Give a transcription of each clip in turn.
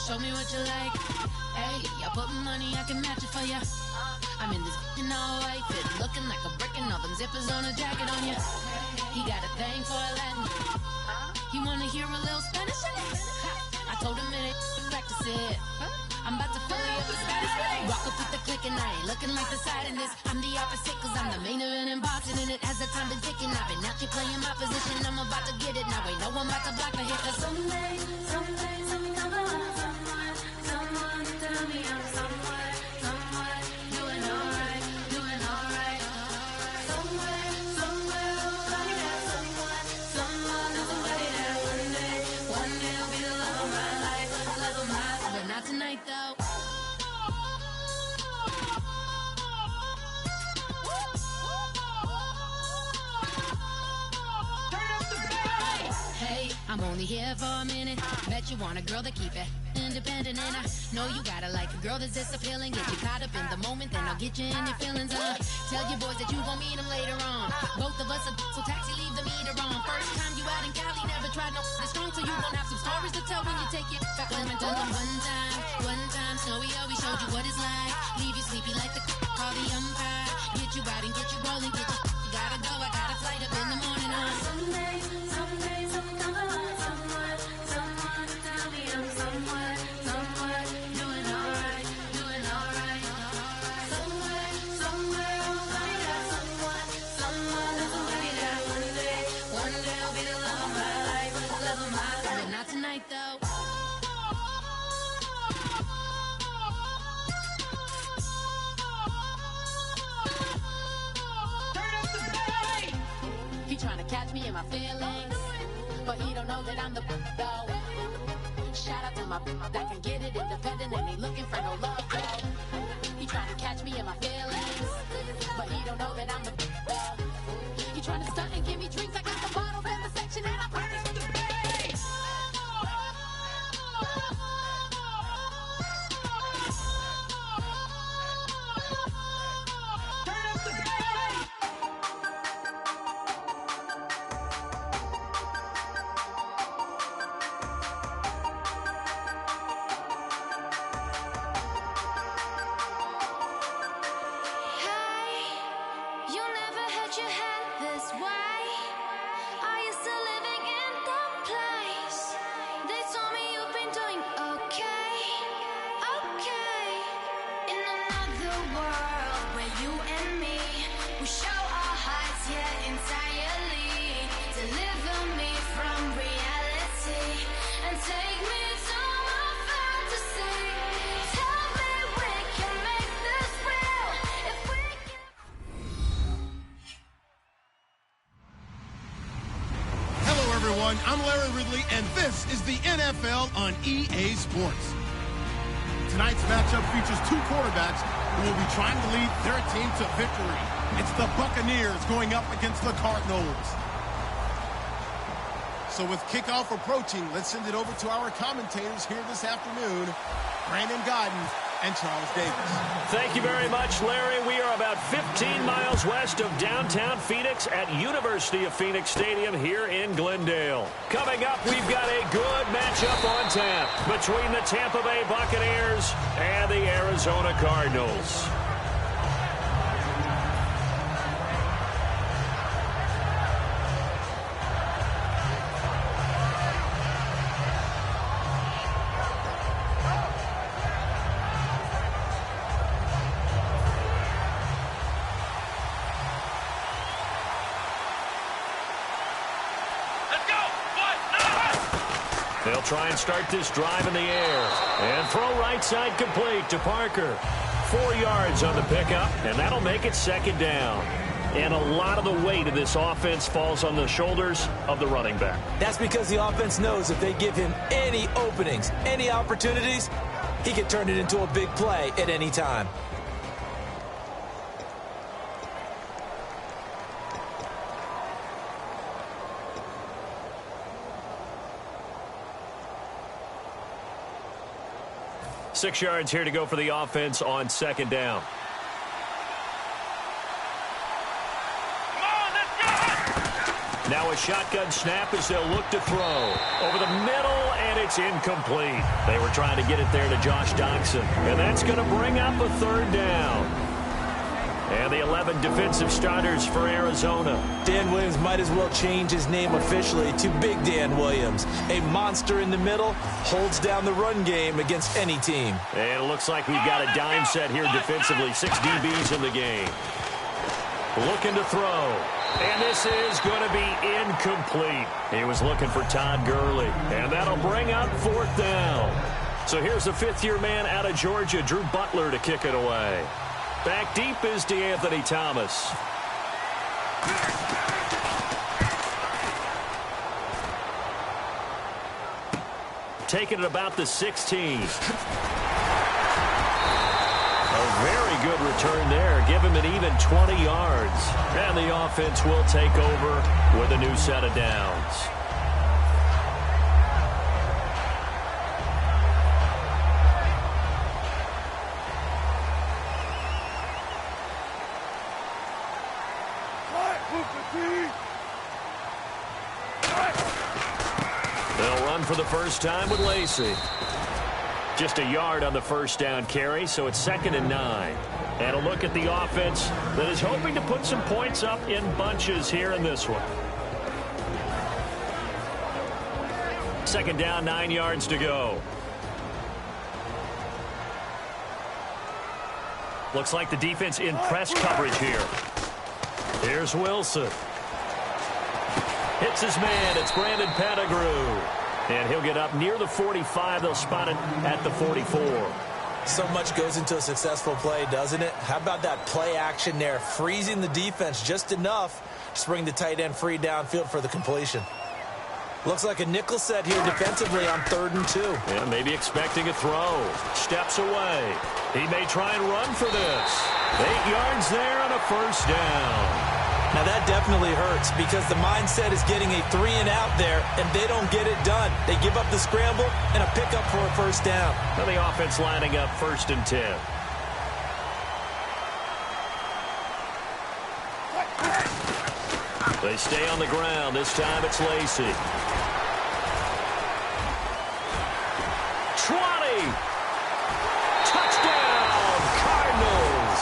show me what you like. Hey, I put money, I can match it for ya. I'm in this all white fit, looking like a brick and all them zippers on a jacket on ya. He got a thing for a Latin. He wanna hear a little Spanish in it. I told him it ain't practice it. I'm about to fill you up with Spanish. Walk up with the click and I ain't looking like the side in this. I'm the opposite cause I'm the main event and boxing in it. As the time been ticking, I've been out here playing my position. I'm about to get it now. Ain't no one about to block the hit. Cause someday, something come along. Someone tell me I'm someone doing alright. Somewhere, somebody that somebody that one day will be the love of my life, but not tonight though. Hey, I'm only here for a minute. Bet you want a girl to keep it independent, and I know you gotta like a girl that's disappealing. Get you caught up in the moment, then I'll get you in your feelings. Tell your boys that you gon' meet them later on. Both of us are so taxi, leave the meter on. First time you out in Cali, never tried no strong, so you gon' have some stories to tell when you take it back. Let me tell them one time, Snowy always showed you what it's like. Leave you sleepy like the call the umpire. Get you out and get you rolling, get you gotta go. I got a flight up in the morning on someday, something come along. Someone tell me I'm someone doing alright. Somewhere, somebody that somebody that one day will be the love of my life, but not tonight though. He tryna catch me in my feelings, but he don't know that I'm the though. Shout out to my that can get it independent and ain't looking for no love though. He tryna catch me in my feelings, but he don't know that I'm the though. He tryna stunt and give me drinks. I got the bottles in the section and I practice with the bass. I'm Larry Ridley, and this is the NFL on EA Sports. Tonight's matchup features two quarterbacks who will be trying to lead their team to victory. It's the Buccaneers going up against the Cardinals. So with kickoff approaching, let's send it over to our commentators here this afternoon, Brandon Godden and Charles Davis. Thank you very much, Larry. We are about 15 miles west of downtown Phoenix at University of Phoenix Stadium here in Glendale. Coming up, we've got a good matchup on tap between the Tampa Bay Buccaneers and the Arizona Cardinals. They'll try and start this drive in the air. And throw right side complete to Parker. 4 yards on the pickup, and that'll make it second down. And a lot of the weight of this offense falls on the shoulders of the running back. That's because the offense knows if they give him any openings, any opportunities, he can turn it into a big play at any time. Six yards here to go for the offense on second down. Now a shotgun snap as they'll look to throw. Over the middle, and it's incomplete. They were trying to get it there to Josh Doxson. And that's going to bring up a third down. And the 11 defensive starters for Arizona. Dan Williams might as well change his name officially to Big Dan Williams. A monster in the middle, holds down the run game against any team. And it looks like we've got a dime set here defensively. 6 DBs in the game. Looking to throw. And this is going to be incomplete. He was looking for Todd Gurley. And that'll bring up 4th down. So here's the 5th-year man out of Georgia, Drew Butler, to kick it away. Back deep is DeAnthony Thomas. Taking it about the 16. A very good return there. Give him an even 20 yards. And the offense will take over with a new set of downs. They'll run for the first time with Lacey. Just a yard on the first down carry, so it's 2nd and 9. And a look at the offense that is hoping to put some points up in bunches here in this one. 2nd down, 9 yards to go. Looks like the defense in press coverage here. Here's Wilson. Hits his man. It's Brandon Pettigrew. And he'll get up near the 45. They'll spot it at the 44. So much goes into a successful play, doesn't it? How about that play action there? Freezing the defense just enough to bring the tight end free downfield for the completion. Looks like a nickel set here defensively on 3rd and 2. Yeah, maybe expecting a throw. Steps away. He may try and run for this. 8 yards there on a first down. Now that definitely hurts because the mindset is getting a 3-and-out there, and they don't get it done. They give up the scramble and a pickup for a first down. Now the offense lining up 1st and 10. They stay on the ground. This time it's Lacey. 20. Touchdown, Cardinals.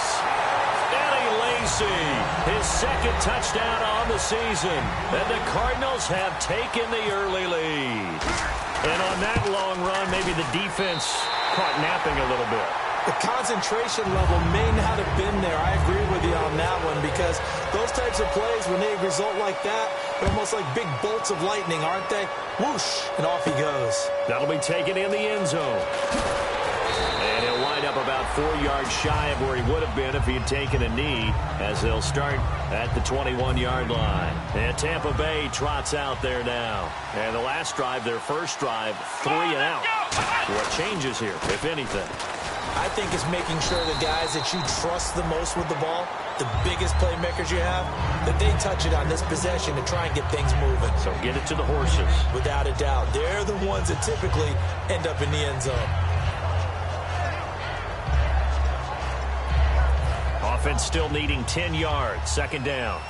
Eddie Lacey, his 2nd touchdown on the season. And the Cardinals have taken the early lead. And on that long run, maybe the defense caught napping a little bit. The concentration level may not have been there. I agree with you on that one because those types of plays, when they result like that, they're almost like big bolts of lightning, aren't they? Whoosh, and off he goes. That'll be taken in the end zone. And he'll wind up about 4 yards shy of where he would have been if he had taken a knee, as they'll start at the 21-yard line. And Tampa Bay trots out there now. And the last drive, their first drive, 3-and-out. What changes here, if anything? I think it's making sure the guys that you trust the most with the ball, the biggest playmakers you have, that they touch it on this possession to try and get things moving. So get it to the horses. Without a doubt. They're the ones that typically end up in the end zone. Offense still needing 10 yards. 2nd down.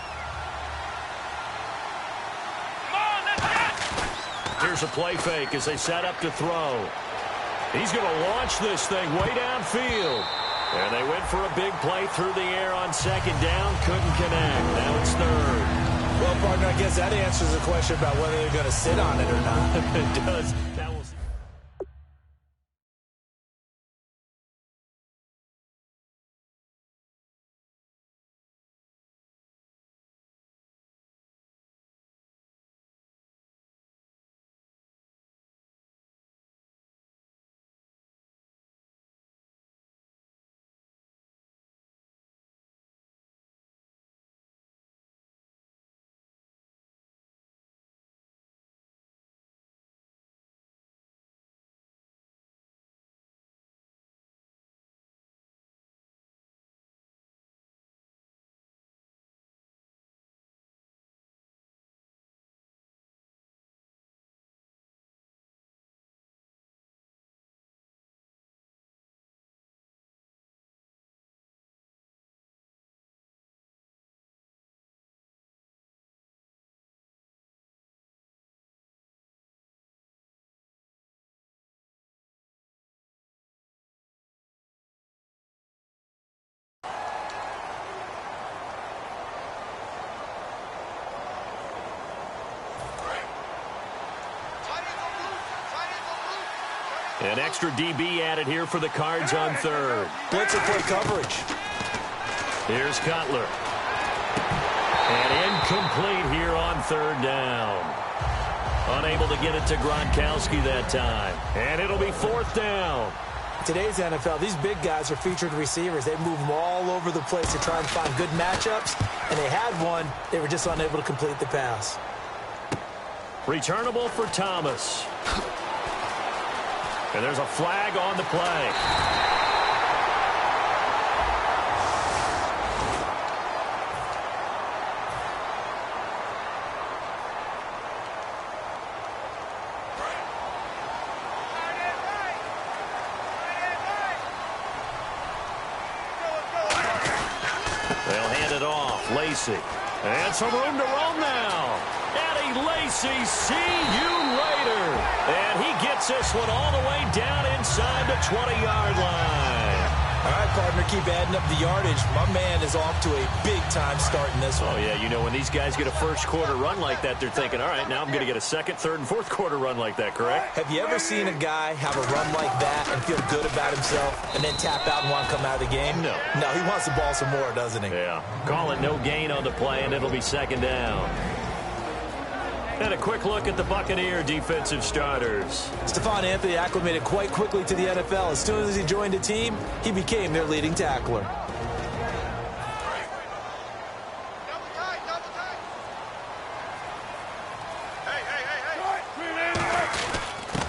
Here's a play fake as they set up to throw. He's going to launch this thing way downfield. And they went for a big play through the air on 2nd down. Couldn't connect. Now it's 3rd. Well, partner, I guess that answers the question about whether they're going to sit on it or not. It does. An extra DB added here for the Cards on third. Blitzer play coverage. Here's Cutler. And incomplete here on third down. Unable to get it to Gronkowski that time. And it'll be fourth down. Today's NFL, these big guys are featured receivers. They move them all over the place to try and find good matchups. And they had one. They were just unable to complete the pass. Returnable for Thomas. And there's a flag on the play. They'll hand it off. Lacey. And some room to roam now. Eddie Lacy, see you later. And he gets this one all the way down inside the 20-yard line. All right, partner, keep adding up the yardage. My man is off to a big-time start in this one. Oh, yeah, you know, when these guys get a first-quarter run like that, they're thinking, all right, now I'm going to get a second, third, and fourth-quarter run like that, correct? Have you ever seen a guy have a run like that and feel good about himself and then tap out and want to come out of the game? No. No, he wants the ball some more, doesn't he? Yeah. Call it no gain on the play, and it'll be second down. And a quick look at the Buccaneer defensive starters. Stephon Anthony acclimated quite quickly to the NFL. As soon as he joined the team, he became their leading tackler.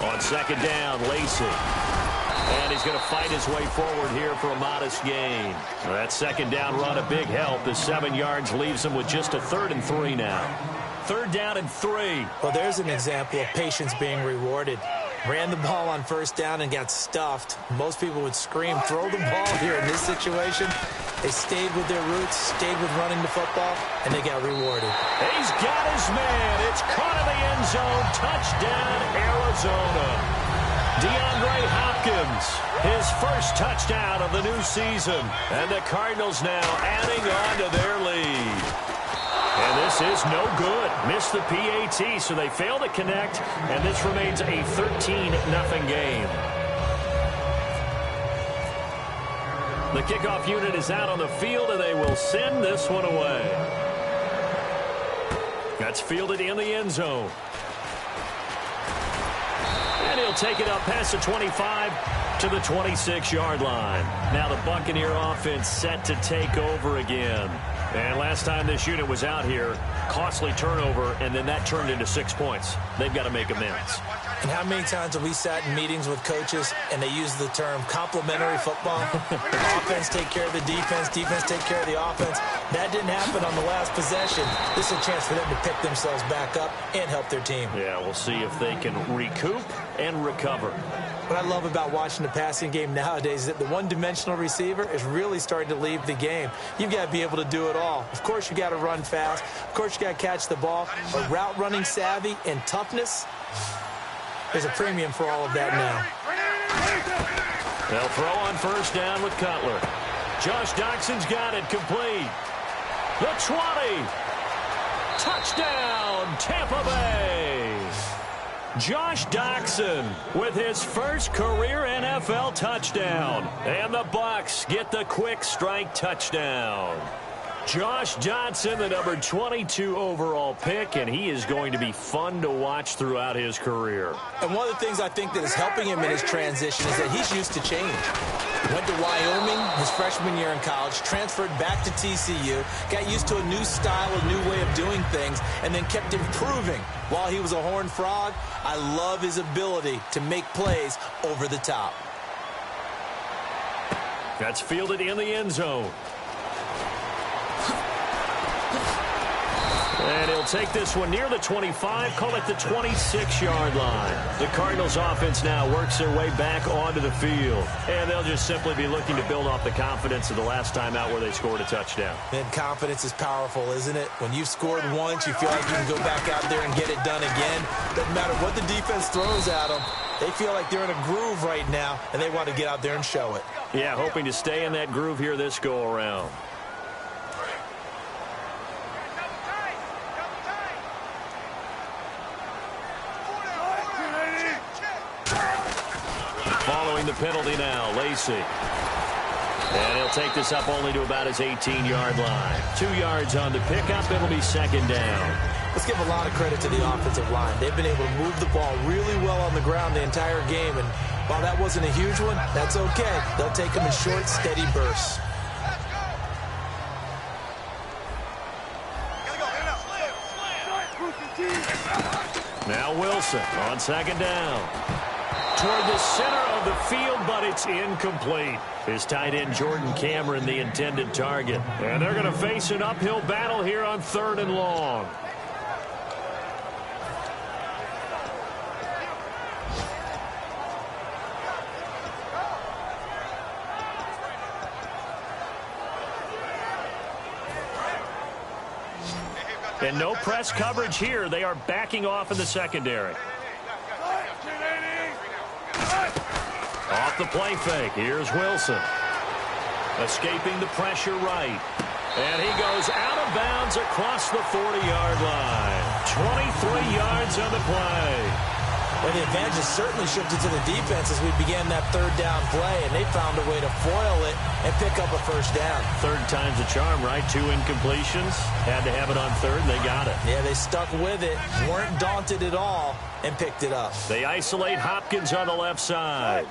On second down, Lacey. And he's going to fight his way forward here for a modest gain. That second down run, a big help. The 7 yards leaves him with just a 3rd and 3 now. 3rd down and 3. Well, there's an example of patience being rewarded. Ran the ball on first down and got stuffed. Most people would scream, throw the ball here in this situation. They stayed with their roots, stayed with running the football, and they got rewarded. He's got his man. It's caught in the end zone. Touchdown, Arizona. DeAndre Hopkins, his first touchdown of the new season. And the Cardinals now adding on to their lead. And this is no good. Missed the PAT, so they fail to connect, and this remains a 13-0 game. The kickoff unit is out on the field, and they will send this one away. That's fielded in the end zone. And he'll take it up past the 25 to the 26-yard line. Now the Buccaneer offense set to take over again. And last time this unit was out here, costly turnover, and then that turned into 6 points. They've got to make amends. And how many times have we sat in meetings with coaches and they use the term complementary football? Offense take care of the defense, defense take care of the offense. That didn't happen on the last possession. This is a chance for them to pick themselves back up and help their team. Yeah, we'll see if they can recoup and recover. What I love about watching the passing game nowadays is that the one-dimensional receiver is really starting to leave the game. You've got to be able to do it all. Of course, you got to run fast. Of course, you got to catch the ball. But route running savvy and toughness, there's a premium for all of that now. They'll throw on first down with Cutler. Josh Doxson's got it complete. The 20. Touchdown, Tampa Bay. Josh Doxson with his first career NFL touchdown. And the Bucs get the quick strike touchdown. Josh Johnson, the number 22 overall pick, and he is going to be fun to watch throughout his career. And one of the things I think that is helping him in his transition is that he's used to change. Went to Wyoming his freshman year in college, transferred back to TCU, got used to a new style, a new way of doing things, and then kept improving while he was a Horned Frog. I love his ability to make plays over the top. That's fielded in the end zone. And he'll take this one near the 25, call it the 26-yard line. The Cardinals offense now works their way back onto the field. And they'll just simply be looking to build off the confidence of the last time out where they scored a touchdown. And confidence is powerful, isn't it? When you've scored once, you feel like you can go back out there and get it done again. Doesn't matter what the defense throws at them. They feel like they're in a groove right now, and they want to get out there and show it. Yeah, hoping to stay in that groove here this go-around. the penalty now, Lacey. And he'll take this up only to about his 18-yard line. 2 yards on the pickup. It'll be second down. Let's give a lot of credit to the offensive line. They've been able to move the ball really well on the ground the entire game. And while that wasn't a huge one, that's okay. They'll take them in short, steady bursts. Now Wilson on second down. Toward the center of the field, but it's incomplete. His tight end, Jordan Cameron, the intended target. And they're going to face an uphill battle here on 3rd and long. And no press coverage here. They are backing off in the secondary. Off the play fake. Here's Wilson. Escaping the pressure right. And he goes out of bounds across the 40-yard line. 23 yards on the play. Well, the advantage has certainly shifted to the defense as we began that 3rd down play, and they found a way to foil it and pick up a 1st down. 3rd time's a charm, right? 2 incompletions. Had to have it on 3rd, and they got it. Yeah, they stuck with it, weren't daunted at all, and picked it up. They isolate Hopkins on the left side.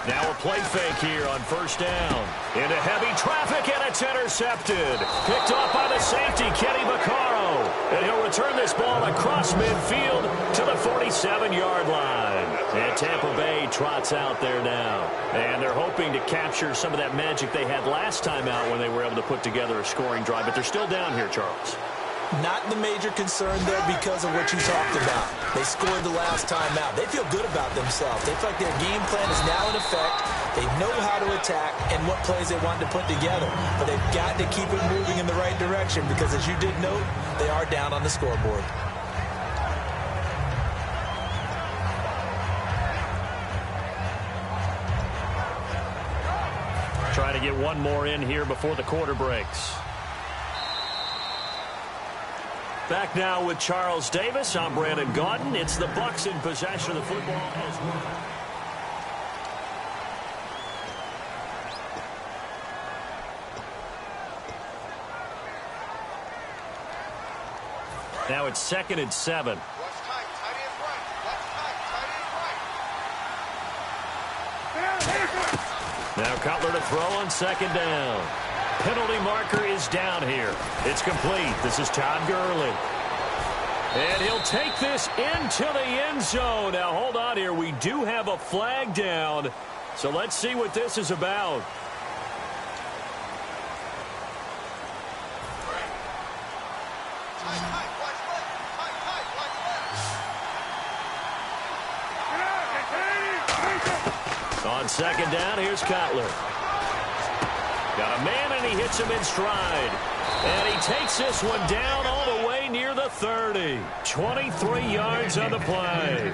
Now a play fake here on 1st down. Into heavy traffic, and it's intercepted. Picked off by the safety, Kenny Vaccaro. And he'll return this ball across midfield to the 47-yard line. And Tampa Bay trots out there now. And they're hoping to capture some of that magic they had last time out when they were able to put together a scoring drive. But they're still down here, Charles. Not the major concern there because of what you talked about. They scored the last time out. They feel good about themselves. They feel like their game plan is now in effect. They know how to attack and what plays they want to put together. But they've got to keep it moving in the right direction because, as you did note, they are down on the scoreboard. Trying to get one more in here before the quarter breaks. Back now with Charles Davis. I'm Brandon Gaudin. It's the Bucs in possession of the football as well. Now it's 2nd and 7. Now Cutler to throw on 2nd down. Penalty marker is down here. It's complete. This is Todd Gurley. And he'll take this into the end zone. Now, hold on here. We do have a flag down. So let's see what this is about. On 2nd down, here's Cutler. Got a man, and he hits him in stride. And he takes this one down all the way near the 30. 23 yards on the play.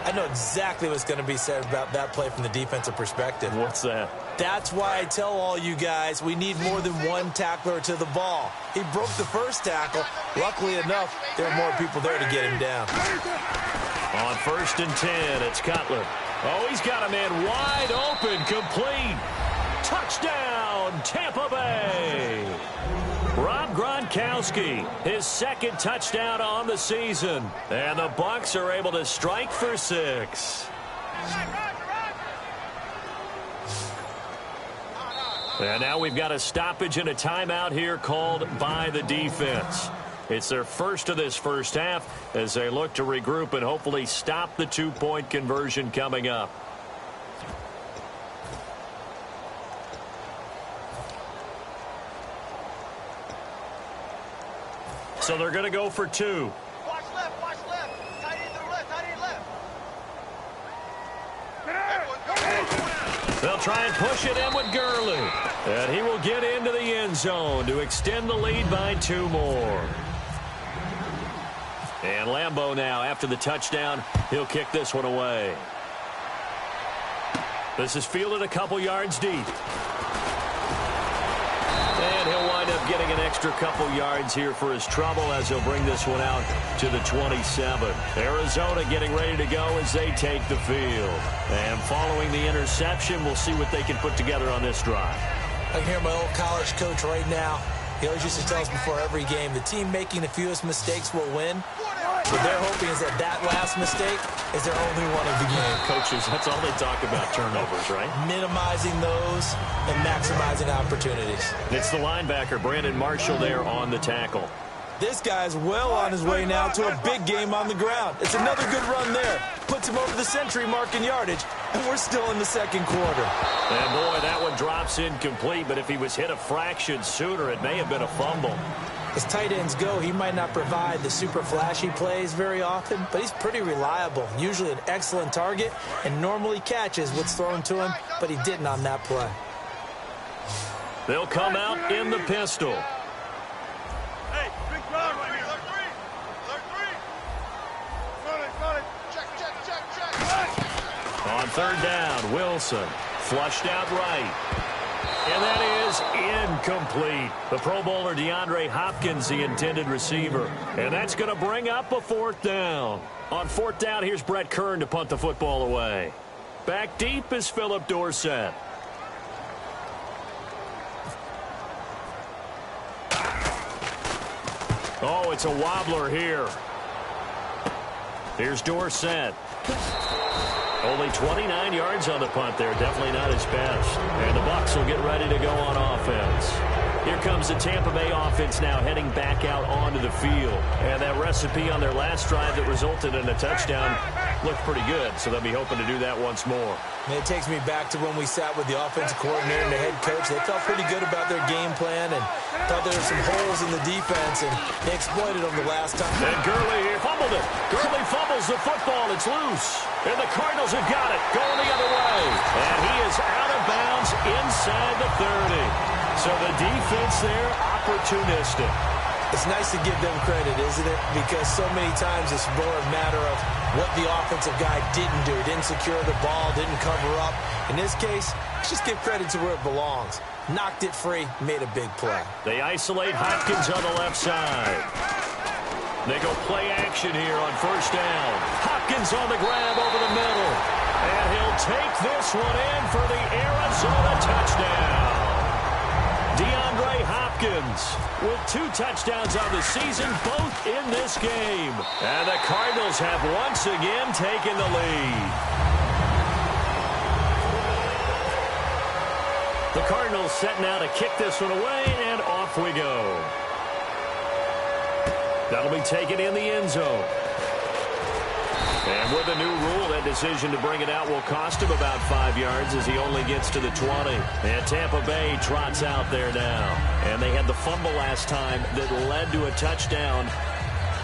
I know exactly what's going to be said about that play from the defensive perspective. What's that? That's why I tell all you guys we need more than one tackler to the ball. He broke the first tackle. Luckily enough, there are more people there to get him down. On 1st and 10, it's Cutler. Oh, he's got a man wide open, complete. Touchdown, Tampa Bay. Rob Gronkowski, his 2nd touchdown on the season. And the Bucs are able to strike for 6. And now we've got a stoppage and a timeout here called by the defense. It's their first of this first half as they look to regroup and hopefully stop the 2-point conversion coming up. So they're going to go for 2. Watch left, watch left. Tight end to the left, tight end left. They'll try and push it in with Gurley. And he will get into the end zone to extend the lead by 2 more. And Lambeau now, after the touchdown, he'll kick this one away. This is fielded a couple yards deep. And he'll wind up getting getting an extra couple yards here for his trouble as he'll bring this one out to the 27. Arizona getting ready to go as they take the field. And following the interception, we'll see what they can put together on this drive. I can hear my old college coach right now. He always used to tell us before every game, the team making the fewest mistakes will win. What they're hoping is that last mistake is their only one of the game. Coaches, that's all they talk about, turnovers, right? Minimizing those and maximizing opportunities. It's the linebacker, Brandon Marshall, there on the tackle. This guy's well on his way now to a big game on the ground. It's another good run there. Puts him over the century mark in yardage, and we're still in the second quarter. And, boy, that one drops incomplete, but if he was hit a fraction sooner, it may have been a fumble. As tight ends go, he might not provide the super flashy plays very often, but he's pretty reliable. Usually an excellent target and normally catches what's thrown to him, but he didn't on that play. They'll come out in the pistol. Hey, big crowd right here. Alert three. Got it. Check. On third down, Wilson flushed out right. And that is incomplete. The Pro Bowler DeAndre Hopkins, the intended receiver. And that's going to bring up a fourth down. On fourth down, here's Brett Kern to punt the football away. Back deep is Philip Dorsett. Oh, it's a wobbler here. Here's Dorsett. Only 29 yards on the punt there. Definitely not his best. And the Bucs will get ready to go on offense. Here comes the Tampa Bay offense now heading back out onto the field. And that recipe on their last drive that resulted in a touchdown looked pretty good. So they'll be hoping to do that once more. And it takes me back to when we sat with the offensive coordinator and the head coach. They felt pretty good about their game plan and thought there were some holes in the defense, and they exploited them the last time. And Gurley here fumbled it. Gurley fumbles the football. It's loose. And the Cardinals have got it. Going the other way. And he is out of bounds inside the 30. So the defense there, opportunistic. It's nice to give them credit, isn't it? Because so many times it's more a matter of what the offensive guy didn't do. Didn't secure the ball, didn't cover up. In this case, let's just give credit to where it belongs. Knocked it free, made a big play. They isolate Hopkins on the left side. They go play action here on first down. Hopkins on the grab over the middle. And he'll take this one in for the Arizona touchdown. DeAndre Hopkins with 2 touchdowns on the season, both in this game. And the Cardinals have once again taken the lead. The Cardinals set now to kick this one away, and off we go. That'll be taken in the end zone. And with a new rule, that decision to bring it out will cost him about 5 yards as he only gets to the 20. And Tampa Bay trots out there now. And they had the fumble last time that led to a touchdown.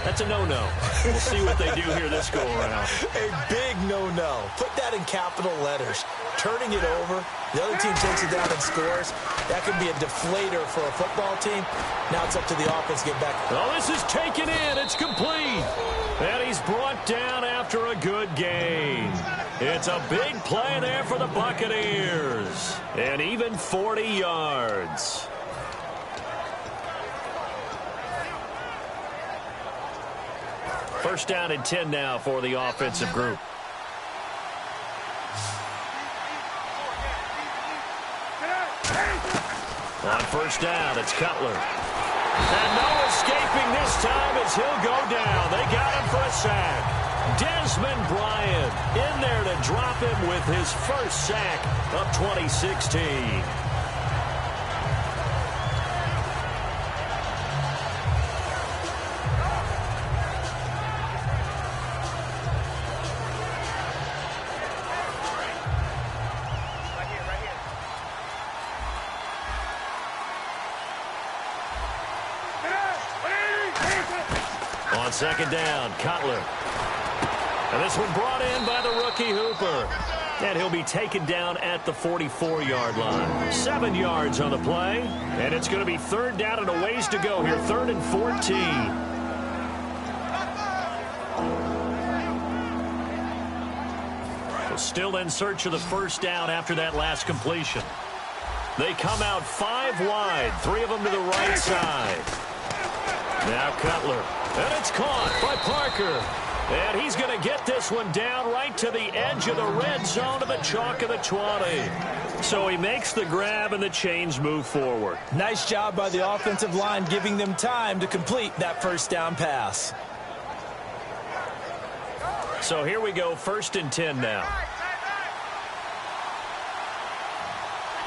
That's a no-no. We'll see what they do here this go-around. A big no-no. Put that in capital letters. Turning it over, the other team takes it down and scores. That could be a deflator for a football team. Now it's up to the offense to get back. Oh, this is taken in. It's complete. And he's brought down after a good gain. It's a big play there for the Buccaneers. And even 40 yards. First down and 10 now for the offensive group. On first down, it's Cutler. And no escaping this time as he'll go down. They got him for a sack. Desmond Bryant in there to drop him with his first sack of 2016. On second down, Cutler. And this one brought in by the rookie Hooper. And he'll be taken down at the 44-yard line. 7 yards on the play. And it's going to be third down and a ways to go here. 3rd and 14. Still in search of the first down after that last completion. They come out 5 wide, 3 of them to the right side. Now Cutler. And it's caught by Parker. And he's going to get this one down right to the edge of the red zone to the chalk of the 20. So he makes the grab and the chains move forward. Nice job by the offensive line giving them time to complete that first down pass. So here we go, 1st and 10 now.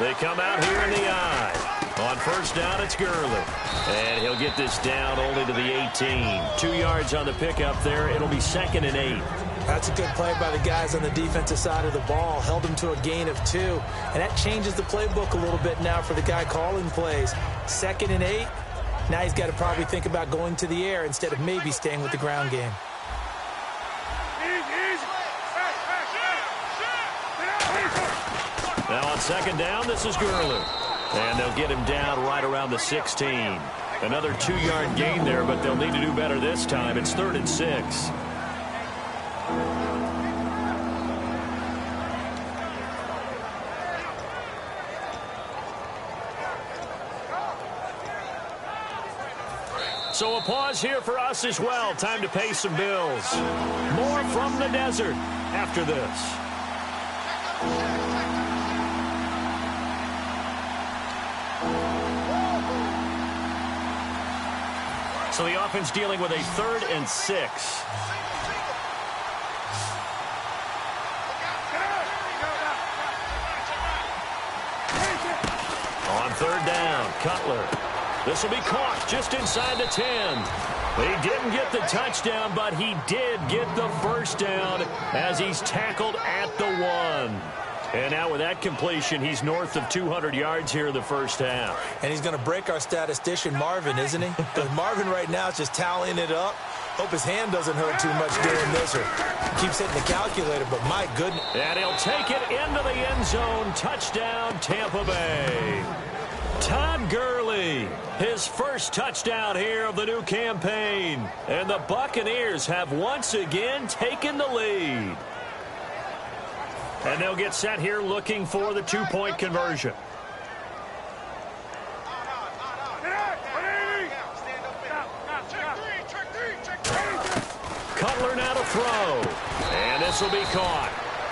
They come out here in the eye. On 1st down, it's Gurley. And he'll get this down only to the 18. 2 yards on the pickup there. It'll be 2nd and 8. That's a good play by the guys on the defensive side of the ball. Held them to a gain of 2. And that changes the playbook a little bit now for the guy calling plays. 2nd and 8. Now he's got to probably think about going to the air instead of maybe staying with the ground game. Now on 2nd down, this is Gurley. And they'll get him down right around the 16. Another 2-yard gain there, but they'll need to do better this time. It's 3rd and 6. So a pause here for us as well. Time to pay some bills. More from the desert after this. So the offense dealing with a 3rd and 6. On 3rd down, Cutler. This will be caught just inside the 10. He didn't get the touchdown, but he did get the first down as he's tackled at the 1. And now with that completion, he's north of 200 yards here in the first half. And he's going to break our statistician, Marvin, isn't he? Because Marvin right now is just tallying it up. Hope his hand doesn't hurt too much doing this or keeps hitting the calculator, but my goodness. And he'll take it into the end zone. Touchdown, Tampa Bay. Todd Gurley, his first touchdown here of the new campaign. And the Buccaneers have once again taken the lead. And they'll get set here looking for the 2-point conversion. Cutler now to throw. And this will be caught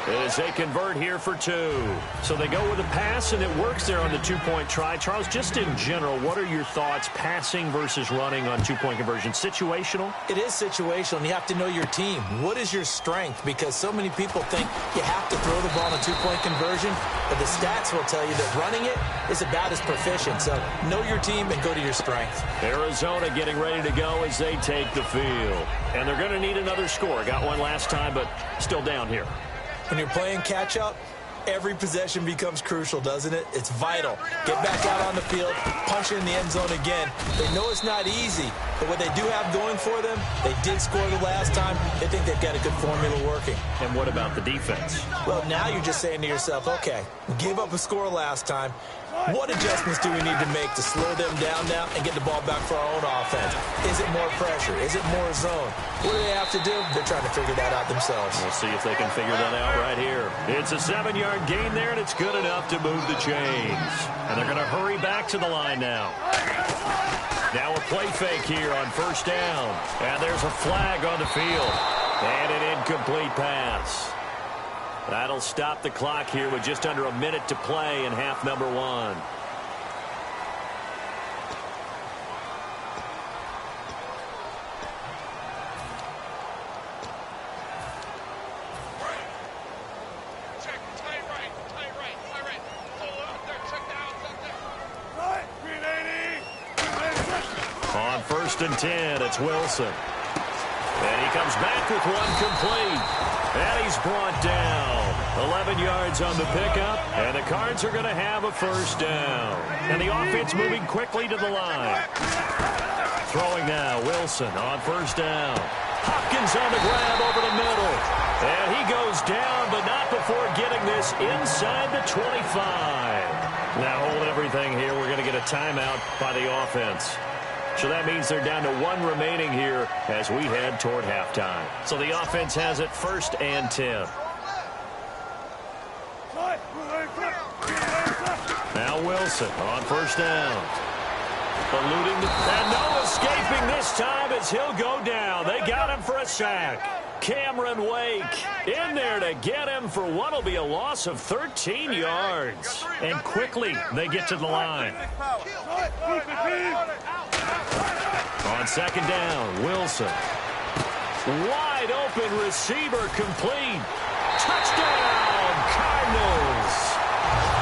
as they convert here for 2. So they go with a pass, and it works there on the 2-point try. Charles, just in general, what are your thoughts passing versus running on 2-point conversion? Situational? It is situational, and you have to know your team. What is your strength? Because so many people think you have to throw the ball on a 2-point conversion, but the stats will tell you that running it is about as proficient. So know your team and go to your strength. Arizona getting ready to go as they take the field. And they're going to need another score. Got one last time, but still down here. When you're playing catch-up, every possession becomes crucial, doesn't it? It's vital. Get back out on the field, punch it in the end zone again. They know it's not easy, but what they do have going for them, they did score the last time. They think they've got a good formula working. And what about the defense? Well, now you're just saying to yourself, okay, give up a score last time. What adjustments do we need to make to slow them down now and get the ball back for our own offense? Is it more pressure? Is it more zone? What do they have to do? They're trying to figure that out themselves. We'll see if they can figure that out right here. It's a 7-yard gain there, and it's good enough to move the chains. And they're going to hurry back to the line now. Now a play fake here on 1st down. And there's a flag on the field. And an incomplete pass. That'll stop the clock here with just under a minute to play in half number 1. On 1st and 10, it's Wilson. And he comes back with one complete. And he's brought down. 11 yards on the pickup. And the Cards are going to have a first down. And the offense moving quickly to the line. Throwing now, Wilson on 1st down. Hopkins on the grab over the middle. And he goes down, but not before getting this inside the 25. Now hold everything here. We're going to get a timeout by the offense. So that means they're down to 1 remaining here as we head toward halftime. So the offense has it 1st and 10. Now Wilson on first down. Eluding and no escaping this time as he'll go down. They got him for a sack. Cameron Wake in there to get him for what will be a loss of 13 yards. And quickly they get to the line. On second down, Wilson. Wide open receiver complete. Touchdown, Cardinals.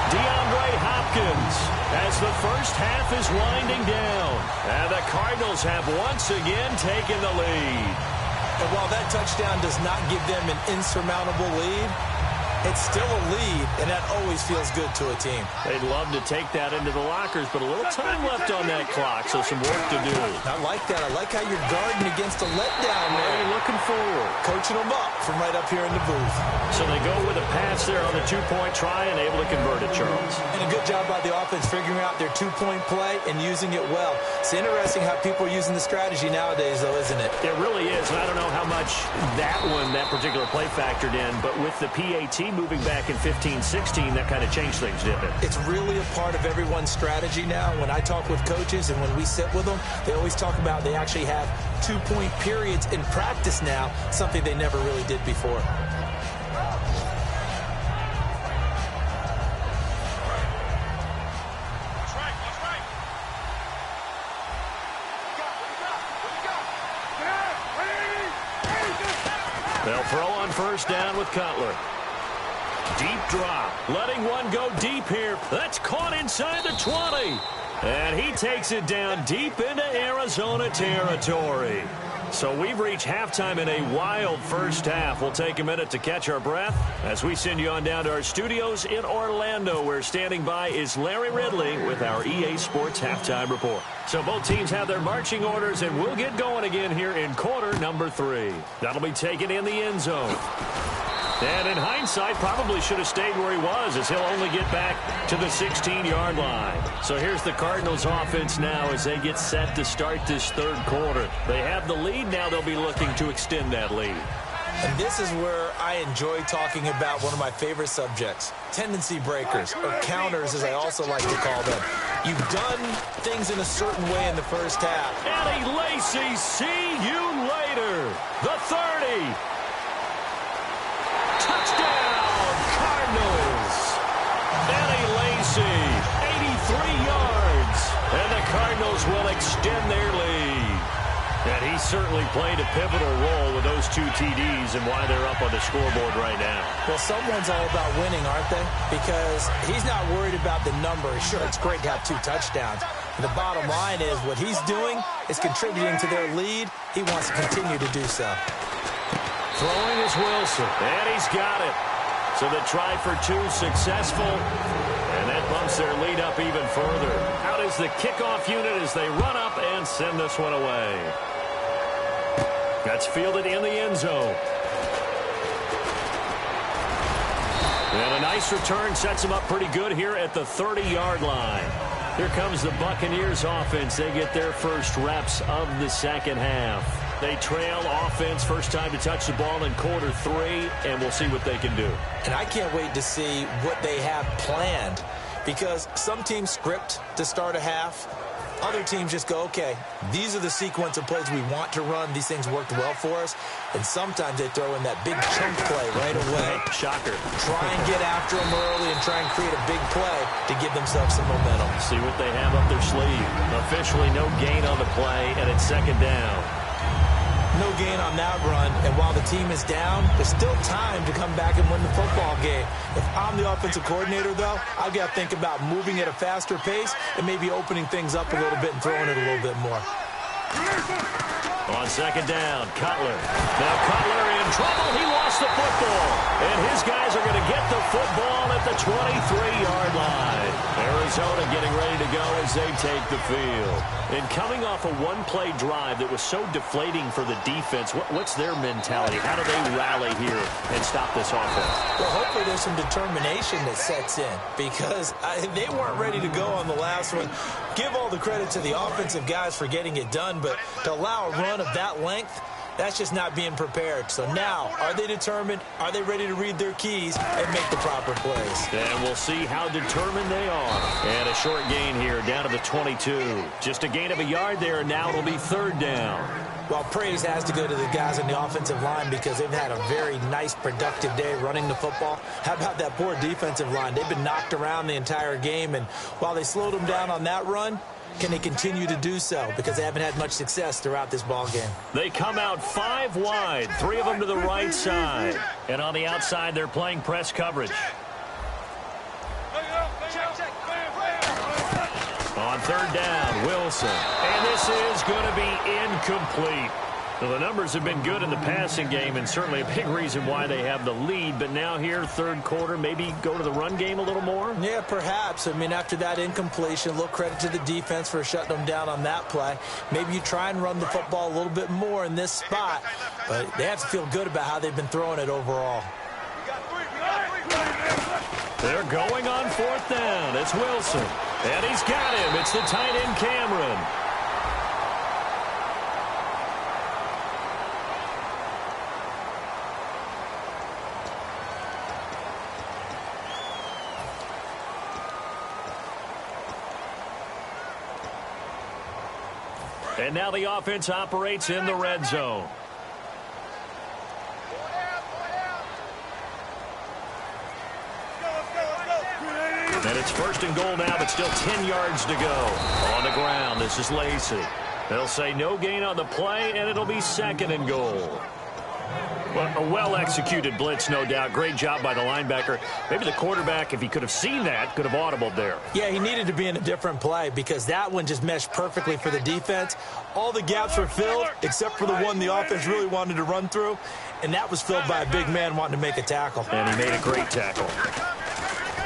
DeAndre Hopkins as the first half is winding down. And the Cardinals have once again taken the lead. And while that touchdown does not give them an insurmountable lead, it's still a lead, and that always feels good to a team. They'd love to take that into the lockers, but a little time left on that clock, so some work to do. I like that. I like how you're guarding against a letdown there. Hey, looking forward. Coaching them up from right up here in the booth. So they go with a pass there on the two-point try and able to convert it, Charles. And a good job by the offense figuring out their two-point play and using it well. It's interesting how people are using the strategy nowadays, though, isn't it? It really is, and I don't know how much that particular play factored in, but with the PAT moving back in 15-16, that kind of changed things, didn't it? It's really a part of everyone's strategy now. When I talk with coaches and when we sit with them, they always talk about they actually have two-point periods in practice now, something they never really did before. They'll throw on first down with Cutler. Deep drop. Letting one go deep here. That's caught inside the 20. And he takes it down deep into Arizona territory. So we've reached halftime in a wild first half. We'll take a minute to catch our breath as we send you on down to our studios in Orlando, where standing by is Larry Ridley with our EA Sports Halftime Report. So both teams have their marching orders, and we'll get going again here in quarter number 3. That'll be taken in the end zone. And in hindsight, probably should have stayed where he was, as he'll only get back to the 16-yard line. So here's the Cardinals offense now as they get set to start this third quarter. They have the lead. Now they'll be looking to extend that lead. And this is where I enjoy talking about one of my favorite subjects, tendency breakers, or counters as I also like to call them. You've done things in a certain way in the first half. Eddie Lacy, see you later. The 30. Touchdown, Cardinals. Eddie Lacy, 83 yards. And the Cardinals will extend their lead. And he certainly played a pivotal role with those 2 TDs and why they're up on the scoreboard right now. Well, someone's all about winning, aren't they? Because he's not worried about the number. Sure, it's great to have 2 touchdowns. And the bottom line is what he's doing is contributing to their lead. He wants to continue to do so. Throwing is Wilson, and he's got it. So the try for 2 successful, and that bumps their lead up even further. Out is the kickoff unit as they run up and send this one away. That's fielded in the end zone. And a nice return sets them up pretty good here at the 30-yard line. Here comes the Buccaneers offense. They get their first reps of the second half. They trail offense, first time to touch the ball in quarter 3, and we'll see what they can do. And I can't wait to see what they have planned, because some teams script to start a half. Other teams just go, okay, these are the sequence of plays we want to run. These things worked well for us. And sometimes they throw in that big chunk play right away. Shocker. Try and get after them early and try and create a big play to give themselves some momentum. See what they have up their sleeve. Officially no gain on the play, and it's second down. No gain on that run, and while the team is down, there's still time to come back and win the football game. If I'm the offensive coordinator, though, I've got to think about moving at a faster pace and maybe opening things up a little bit and throwing it a little bit more. On second down, Cutler. Now Cutler in trouble. He lost the football. And his guys are going to get the football at the 23-yard line. Arizona getting ready to go as they take the field. And coming off a one-play drive that was so deflating for the defense, what's their mentality? How do they rally here and stop this offense? Well, hopefully there's some determination that sets in, because they weren't ready to go on the last one. Give all the credit to the offensive guys for getting it done, but to allow a run of that length That's just not being prepared. So now, are they determined? Are they ready to read their keys and make the proper plays? And we'll see how determined they are. And a short gain here, down to the 22. Just a gain of a yard there, and now it'll be third down. Well, praise has to go to the guys on the offensive line because they've had a very nice, productive day running the football. How about that poor defensive line? They've been knocked around the entire game, and while they slowed them down on that run, can they continue to do so? Because they haven't had much success throughout this ball game. They come out 5 wide, 3 of them to the right side. And on the outside, they're playing press coverage. On third down, Wilson. And this is going to be incomplete. Well, the numbers have been good in the passing game and certainly a big reason why they have the lead. But now here, third quarter, maybe go to the run game a little more? Yeah, perhaps. I mean, after that incompletion, a little credit to the defense for shutting them down on that play. Maybe you try and run the football a little bit more in this spot. But they have to feel good about how they've been throwing it overall. They're going on fourth down. It's Wilson. And he's got him. It's the tight end, Cameron. And now the offense operates in the red zone. And it's first and goal now, but still 10 yards to go. On the ground, this is Lacey. They'll say no gain on the play, and it'll be second and goal. Well, a well-executed blitz, no doubt. Great job by the linebacker. Maybe the quarterback, if he could have seen that, could have audibled there. Yeah, he needed to be in a different play because that one just meshed perfectly for the defense. All the gaps were filled except for the one the offense really wanted to run through, and that was filled by a big man wanting to make a tackle. And he made a great tackle.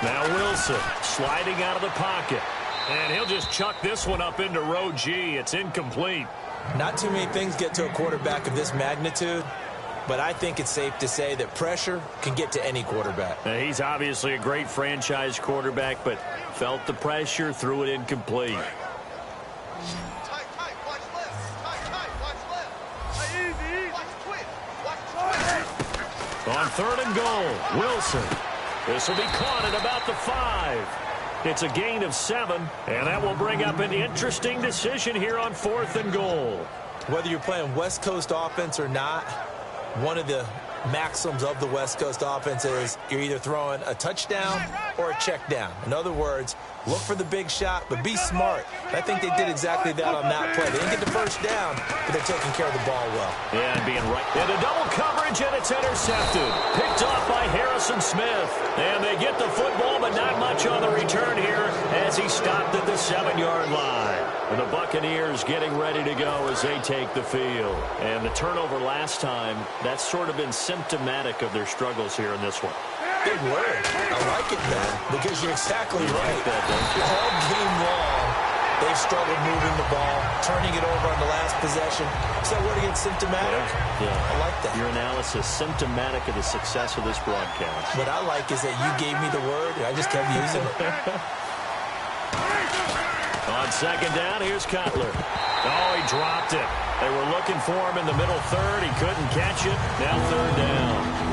Now Wilson sliding out of the pocket. And he'll just chuck this one up into row G. It's incomplete. Not too many things get to a quarterback of this magnitude, but I think it's safe to say that pressure can get to any quarterback. Now, he's obviously a great franchise quarterback, but felt the pressure, threw it incomplete. On third and goal, Wilson. This will be caught at about the 5. It's a gain of 7, and that will bring up an interesting decision here on fourth and goal. Whether you're playing West Coast offense or not, one of the maxims of the West Coast offense is you're either throwing a touchdown or a check down. In other words, look for the big shot, but be smart. I think they did exactly that on that play. They didn't get the first down, but they're taking care of the ball well. Yeah, and being right. And a double coverage, and it's intercepted. Picked off by Harrison Smith. And they get the football, but not much on the return here as he stopped at the 7-yard line. And the Buccaneers getting ready to go as they take the field. And the turnover last time, that's sort of been symptomatic of their struggles here in this one. Big word. I like it, man, because you're exactly right. Like that, don't you? All game long, they've struggled moving the ball, turning it over on the last possession. Is that word again, symptomatic? Yeah. I like that. Your analysis, symptomatic of the success of this broadcast. What I like is that you gave me the word, and I just kept using it. On second down, here's Cutler. Oh, he dropped it. They were looking for him in the middle third. He couldn't catch it. Now third down.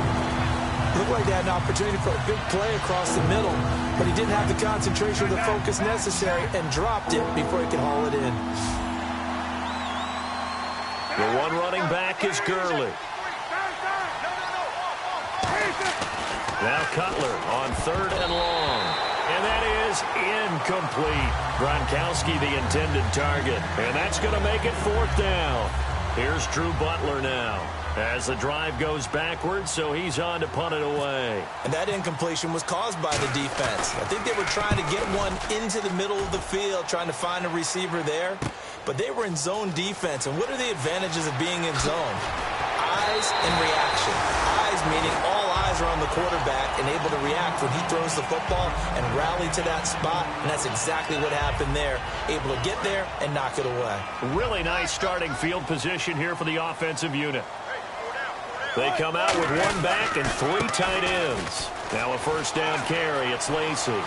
Looked like they had an opportunity for a big play across the middle, but he didn't have the concentration or the focus necessary and dropped it before he could haul it in. The one running back is Gurley. Now Cutler on third and long. And that is incomplete. Gronkowski, the intended target. And that's going to make it fourth down. Here's Drew Butler now as the drive goes backwards, so he's on to punt it away. And that incompletion was caused by the defense. I think they were trying to get one into the middle of the field, trying to find a receiver there. But they were in zone defense. And what are the advantages of being in zone? Eyes and reaction. Eyes meaning all eyes are on the quarterback and able to react when he throws the football and rally to that spot. And that's exactly what happened there. Able to get there and knock it away. Really nice starting field position here for the offensive unit. They come out with one back and 3 tight ends. Now a first down carry. It's Lacey. And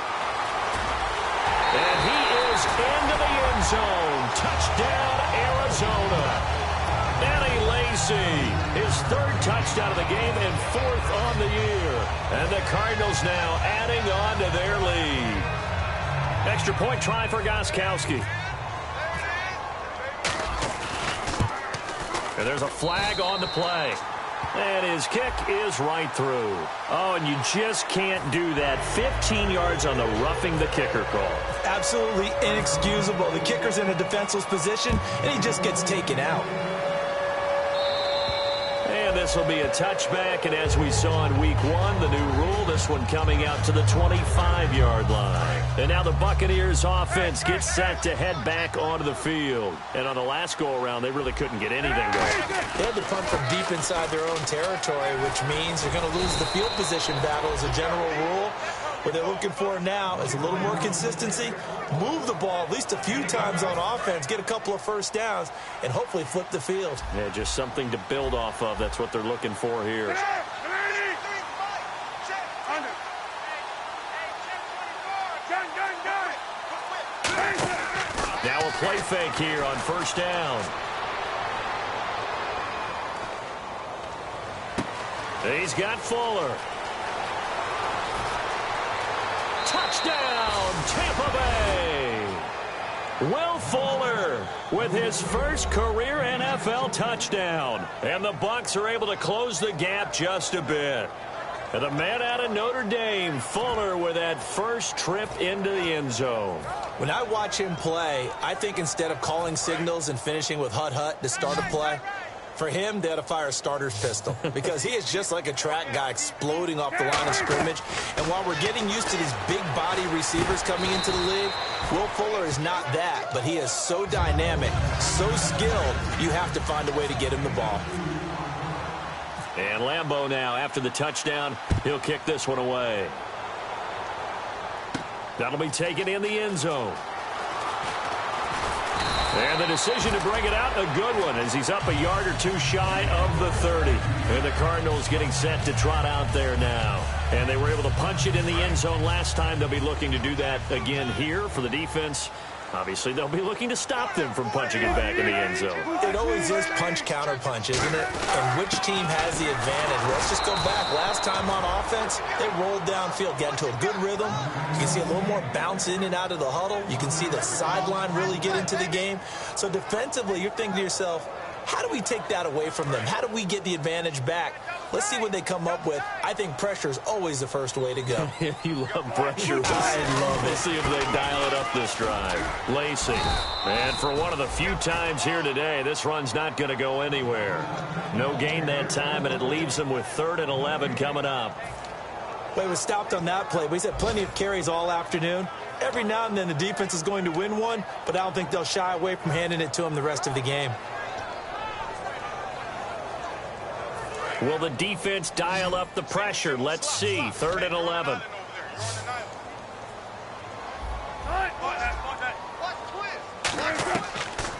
he is into the end zone. Touchdown, Arizona. And he lays see. His third touchdown of the game and fourth on the year. And the Cardinals now adding on to their lead. Extra point try for Gostkowski. And there's a flag on the play. And his kick is right through. Oh, and you just can't do that. 15 yards on the roughing the kicker call. Absolutely inexcusable. The kicker's in a defenseless position, and he just gets taken out. And this will be a touchback, and as we saw in week 1, the new rule, this one coming out to the 25-yard line. And now the Buccaneers offense gets set to head back onto the field. And on the last go-around, they really couldn't get anything going. They had to punt from deep inside their own territory, which means they're going to lose the field position battle as a general rule. What they're looking for now is a little more consistency, move the ball at least a few times on offense, get a couple of first downs, and hopefully flip the field. Yeah, just something to build off of. That's what they're looking for here. Now a play fake here on first down. He's got Fuller. Touchdown, Tampa Bay. Will Fuller with his first career NFL touchdown. And the Bucs are able to close the gap just a bit. And the man out of Notre Dame, Fuller, with that first trip into the end zone. When I watch him play, I think instead of calling signals and finishing with hut-hut to start a play, for him, they ought to fire a starter's pistol because he is just like a track guy exploding off the line of scrimmage. And while we're getting used to these big body receivers coming into the league, Will Fuller is not that, but he is so dynamic, so skilled, you have to find a way to get him the ball. And Lambeau now, after the touchdown, he'll kick this one away. That'll be taken in the end zone. And the decision to bring it out, a good one, as he's up a yard or two shy of the 30. And the Cardinals getting set to trot out there now. And they were able to punch it in the end zone last time. They'll be looking to do that again here for the defense. Obviously, they'll be looking to stop them from punching it back in the end zone. It always is punch-counter-punch, isn't it? And which team has the advantage? Let's just go back. Last time on offense, they rolled downfield, got into a good rhythm. You can see a little more bounce in and out of the huddle. You can see the sideline really get into the game. So defensively, you're thinking to yourself, how do we take that away from them? How do we get the advantage back? Let's see what they come up with. I think pressure is always the first way to go. You love pressure. I love it. We'll see if they dial it up this drive. Lacey. And for one of the few times here today, this run's not going to go anywhere. No gain that time, and it leaves them with 3rd and 11 coming up. Well, he was stopped on that play, but he's had plenty of carries all afternoon. Every now and then the defense is going to win one, but I don't think they'll shy away from handing it to him the rest of the game. Will the defense dial up the pressure? Let's see. 3rd and 11.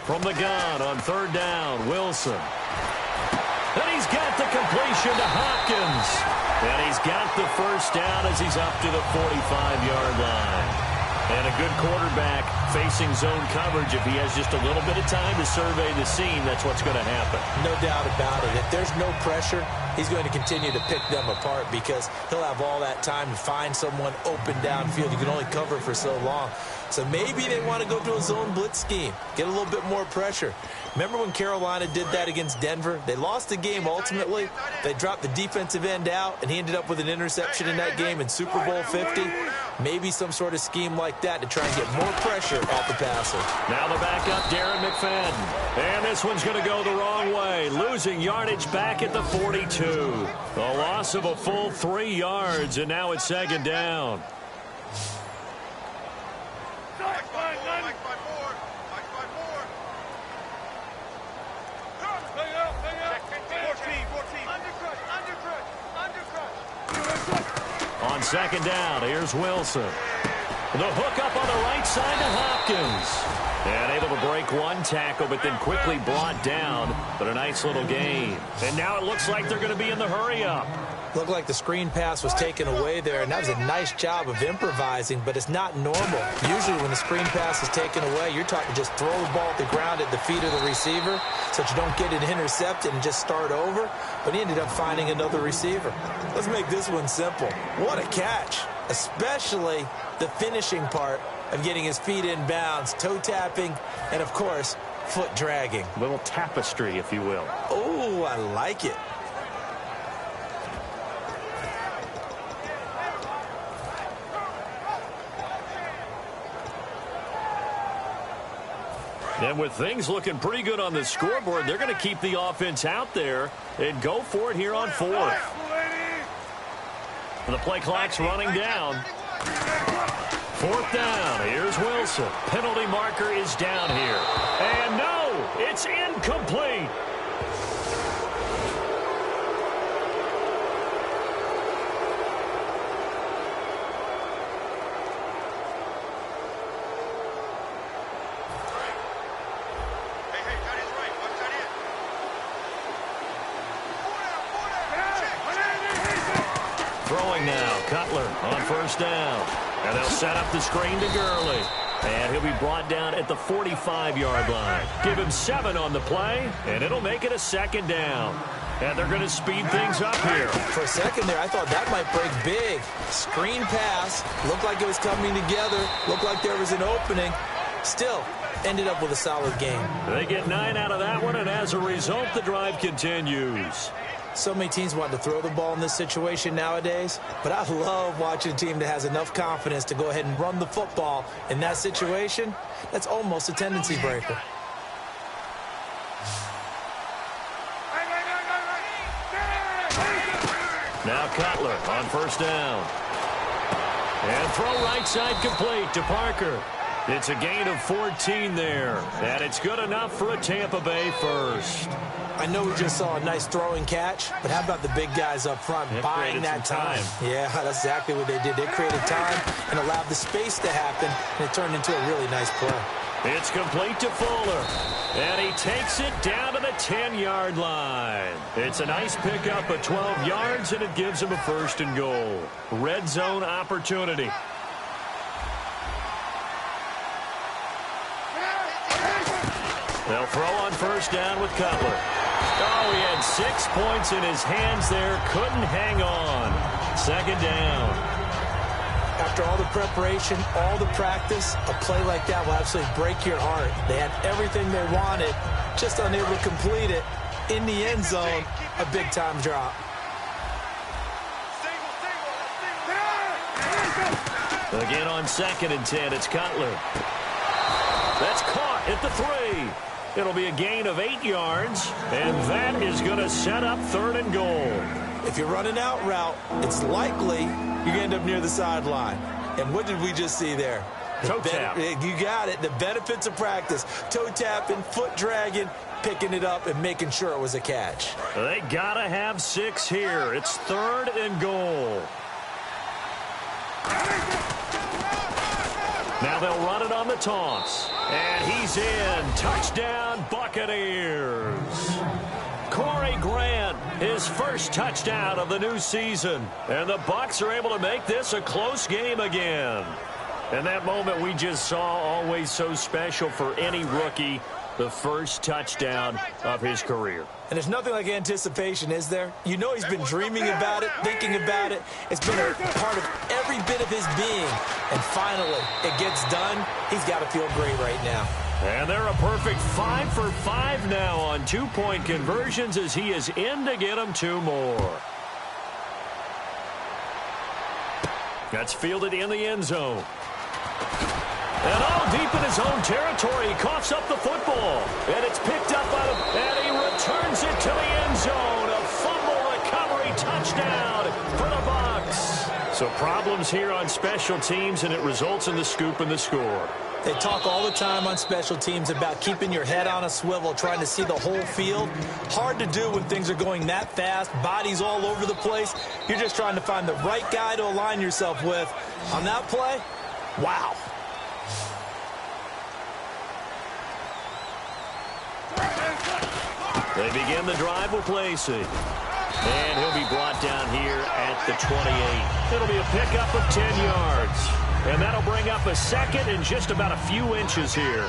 From the gun on 3rd down, Wilson. And he's got the completion to Hopkins. And he's got the first down as he's up to the 45-yard line. And a good quarterback facing zone coverage. If he has just a little bit of time to survey the scene, that's what's going to happen. No doubt about it. If there's no pressure, he's going to continue to pick them apart because he'll have all that time to find someone open downfield. You can only cover for so long. So maybe they want to go to a zone blitz scheme, get a little bit more pressure. Remember when Carolina did that against Denver? They lost the game ultimately. They dropped the defensive end out, and he ended up with an interception in that game in Super Bowl 50. Maybe some sort of scheme like that to try and get more pressure off the passer. Now the backup, Darren McFadden. And this one's going to go the wrong way. Losing yardage back at the 42. A loss of a full 3 yards, and now it's 2nd down. On 2nd down, here's Wilson. The hook up on the right side to Hopkins. And able to break one tackle, but then quickly brought down. But a nice little gain. And now it looks like they're going to be in the hurry up. Looked like the screen pass was taken away there, and that was a nice job of improvising, but it's not normal. Usually when the screen pass is taken away, you're taught to just throw the ball at the ground at the feet of the receiver so that you don't get it intercepted and just start over, but he ended up finding another receiver. Let's make this one simple. What a catch, especially the finishing part of getting his feet in bounds, toe tapping, and of course, foot dragging. A little tapestry, if you will. Oh, I like it. And with things looking pretty good on the scoreboard, they're going to keep the offense out there and go for it here on fourth. The play clock's running down. Fourth down. Here's Wilson. Penalty marker is down here. And no, it's incomplete. Throwing now, Cutler on first down. And they'll set up the screen to Gurley. And he'll be brought down at the 45-yard line. Give him 7 on the play, and it'll make it a second down. And they're going to speed things up here. For a second there, I thought that might break big. Screen pass. Looked like it was coming together. Looked like there was an opening. Still, ended up with a solid game. They get 9 out of that one, and as a result, the drive continues. So many teams want to throw the ball in this situation nowadays, but I love watching a team that has enough confidence to go ahead and run the football. In that situation, that's almost a tendency breaker. Now Cutler on first down. And throw right side complete to Parker. It's a gain of 14 there, and it's good enough for a Tampa Bay first. I know we just saw a nice throwing catch, but how about the big guys up front buying that time? Yeah, that's exactly what they did. They created time and allowed the space to happen, and it turned into a really nice play. It's complete to Fuller, and he takes it down to the 10-yard line. It's a nice pickup of 12 yards, and it gives him a first and goal. Red zone opportunity. They'll throw on first down with Cutler. Oh, he had 6 points in his hands there. Couldn't hang on. Second down. After all the preparation, all the practice, a play like that will absolutely break your heart. They had everything they wanted, just unable to complete it. In the end zone, a big-time drop. Again on 2nd and 10, it's Cutler. That's caught at the 3. It'll be a gain of 8 yards, and that is going to set up 3rd and goal. If you're running out route, it's likely you end up near the sideline. And what did we just see there? Toe tap. You got it. The benefits of practice. Toe tapping, foot dragging, picking it up, and making sure it was a catch. They got to have 6 here. It's 3rd and goal. Now they'll run it on the toss. And he's in. Touchdown, Buccaneers. Corey Grant, his first touchdown of the new season. And the Bucs are able to make this a close game again. And that moment we just saw, always so special for any rookie, the first touchdown of his career. And there's nothing like anticipation, is there? You know he's been dreaming about it, thinking about it. It's been a part of every bit of his being. And finally, it gets done. He's got to feel great right now. And they're a perfect 5 for 5 now on 2-point conversions as he is in to get them 2 more. That's fielded in the end zone. And all deep in his own territory, he coughs up the football. And it's picked up by and he returns it to the end zone. A fumble recovery touchdown for the Bucs. So problems here on special teams, and it results in the scoop and the score. They talk all the time on special teams about keeping your head on a swivel, trying to see the whole field. Hard to do when things are going that fast, bodies all over the place. You're just trying to find the right guy to align yourself with. On that play, wow. They begin the drive with Lacey. And he'll be brought down here at the 28. It'll be a pickup of 10 yards. And that'll bring up a second and just about a few inches here.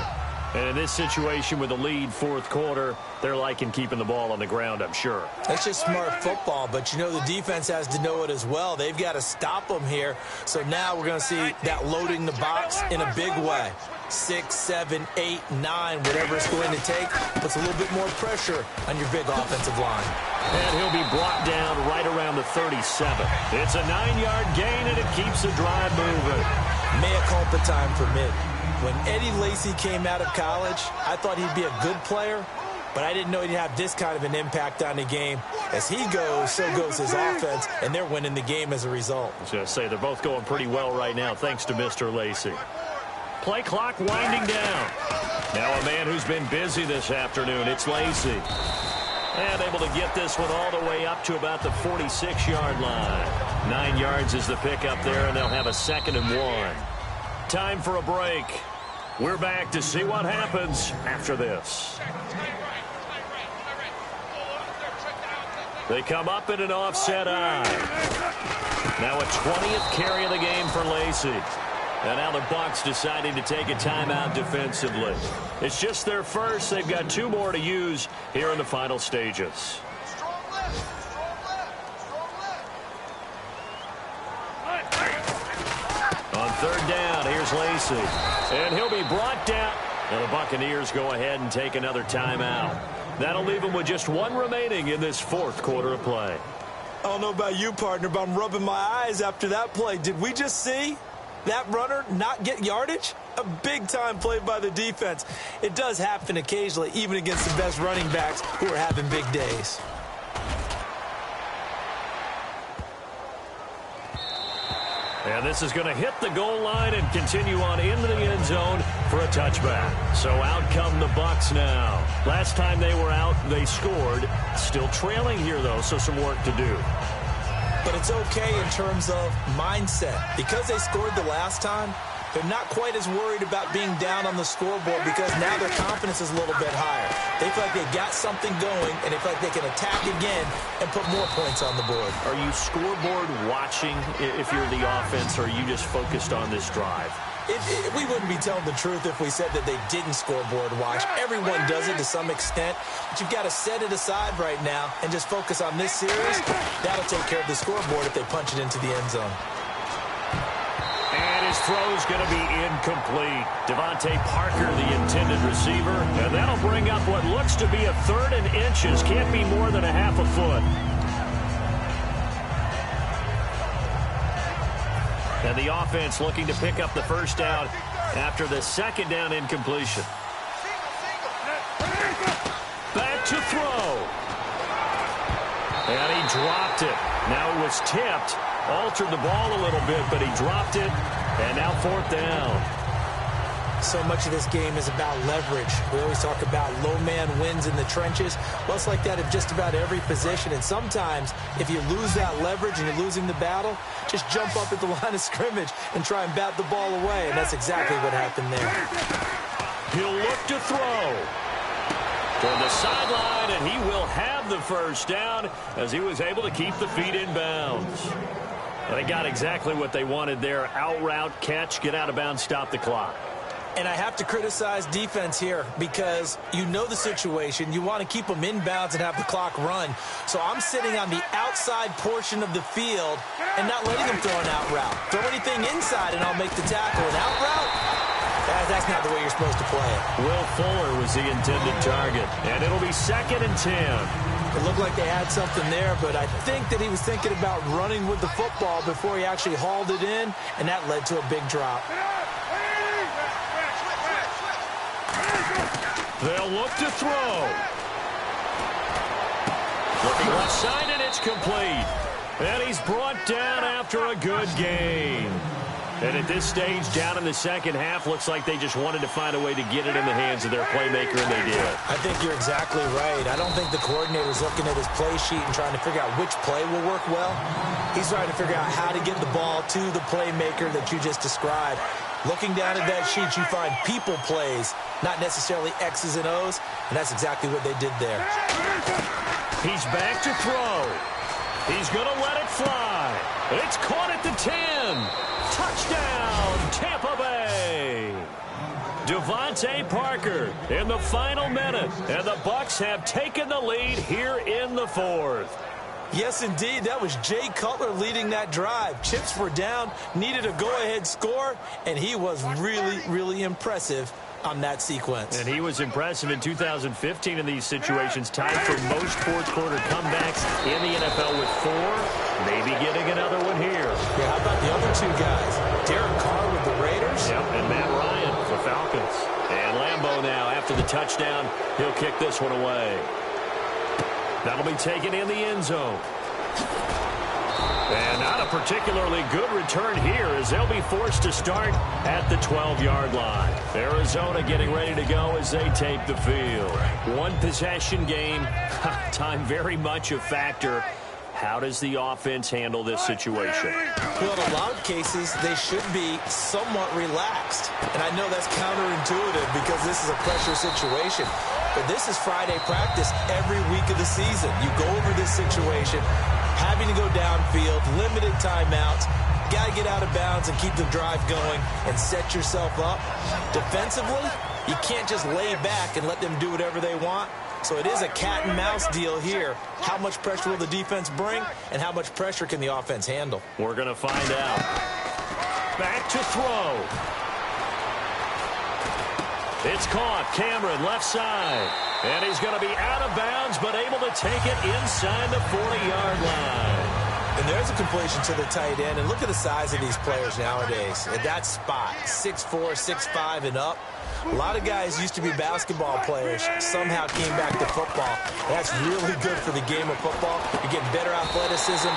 And in this situation with the lead fourth quarter, they're liking keeping the ball on the ground, I'm sure. That's just smart football, but you know the defense has to know it as well. They've got to stop them here. So now we're going to see that loading the box in a big way. 6, 7, 8, 9, whatever it's going to take, puts a little bit more pressure on your big offensive line. And he'll be brought down right around the 37. It's a 9-yard gain, and it keeps the drive moving. Mea culpa time for mid. When Eddie Lacy came out of college, I thought he'd be a good player, but I didn't know he'd have this kind of an impact on the game. As he goes, so goes his offense, and they're winning the game as a result. I was going to say, they're both going pretty well right now, thanks to Mr. Lacy. Play clock winding down. Now a man who's been busy this afternoon, it's Lacy. And able to get this one all the way up to about the 46-yard line. 9 yards is the pickup there, and they'll have a 2nd and 1. Time for a break. We're back to see what happens after this. They come up in an offset eye. Now a 20th carry of the game for Lacy. And now the Bucs deciding to take a timeout defensively. It's just their first. They've got 2 more to use here in the final stages. On 3rd down, here's Lacy. And he'll be brought down. And the Buccaneers go ahead and take another timeout. That'll leave them with just 1 remaining in this 4th quarter of play. I don't know about you, partner, but I'm rubbing my eyes after that play. Did we just see that runner not get yardage? A big-time play by the defense. It does happen occasionally, even against the best running backs who are having big days. And this is going to hit the goal line and continue on into the end zone for a touchback. So out come the Bucs now. Last time they were out, they scored. Still trailing here, though, so some work to do. But it's okay in terms of mindset. Because they scored the last time, they're not quite as worried about being down on the scoreboard because now their confidence is a little bit higher. They feel like they got something going, and they feel like they can attack again and put more points on the board. Are you scoreboard watching if you're the offense, or are you just focused on this drive? We wouldn't be telling the truth if we said that they didn't scoreboard watch. Everyone does it to some extent, but you've got to set it aside right now and just focus on this series. That'll take care of the scoreboard if they punch it into the end zone. And his throw's going to be incomplete. Devontae Parker, the intended receiver, and that'll bring up what looks to be a 3rd and inches. Can't be more than a half a foot. And the offense looking to pick up the first down after the 2nd down incompletion. Back to throw. And he dropped it. Now it was tipped. Altered the ball a little bit, but he dropped it. And now 4th down. So much of this game is about leverage. We always talk about low man wins in the trenches. Well, it's like that in just about every position. And sometimes, if you lose that leverage and you're losing the battle, just jump up at the line of scrimmage and try and bat the ball away. And that's exactly what happened there. He'll look to throw. Toward the sideline, and he will have the first down as he was able to keep the feet in bounds. They got exactly what they wanted there. Out route, catch, get out of bounds, stop the clock. And I have to criticize defense here because you know the situation. You want to keep them inbounds and have the clock run. So I'm sitting on the outside portion of the field and not letting them throw an out route. Throw anything inside and I'll make the tackle. An out route? That's not the way you're supposed to play it. Will Fuller was the intended target. And it'll be 2nd and 10. It looked like they had something there, but I think that he was thinking about running with the football before he actually hauled it in, and that led to a big drop. They'll look to throw. Looking left side, and it's complete. And he's brought down after a good gain. And at this stage, down in the 2nd half, looks like they just wanted to find a way to get it in the hands of their playmaker, and they did. I think you're exactly right. I don't think the coordinator's looking at his play sheet and trying to figure out which play will work well. He's trying to figure out how to get the ball to the playmaker that you just described. Looking down at that sheet, you find people plays, not necessarily X's and O's, and that's exactly what they did there. He's back to throw. He's going to let it fly. It's caught at the 10. Touchdown, Tampa Bay. Devontae Parker in the final minute, and the Bucs have taken the lead here in the fourth. Yes, indeed. That was Jay Cutler leading that drive. Chips were down, needed a go-ahead score, and he was really, really impressive on that sequence. And he was impressive in 2015 in these situations, tied for most fourth-quarter comebacks in the NFL with 4. Maybe getting another one here. Yeah, how about the other two guys? Derek Carr with the Raiders. Yep, and Matt Ryan for Falcons. And Lambeau now, after the touchdown, he'll kick this one away. That'll be taken in the end zone. And not a particularly good return here as they'll be forced to start at the 12-yard line. Arizona getting ready to go as they take the field. One possession game. Time very much a factor. How does the offense handle this situation? Well, in a lot of cases, they should be somewhat relaxed. And I know that's counterintuitive because this is a pressure situation. But this is Friday practice every week of the season. You go over this situation, having to go downfield, limited timeouts, got to get out of bounds and keep the drive going and set yourself up. Defensively, you can't just lay back and let them do whatever they want. So it is a cat and mouse deal here. How much pressure will the defense bring, and how much pressure can the offense handle? We're going to find out. Back to throw. It's caught. Cameron, left side. And he's going to be out of bounds, but able to take it inside the 40-yard line. And there's a completion to the tight end. And look at the size of these players nowadays. At that spot, 6'4", 6'5", and up. A lot of guys used to be basketball players, somehow came back to football. That's really good for the game of football. You're getting better athleticism.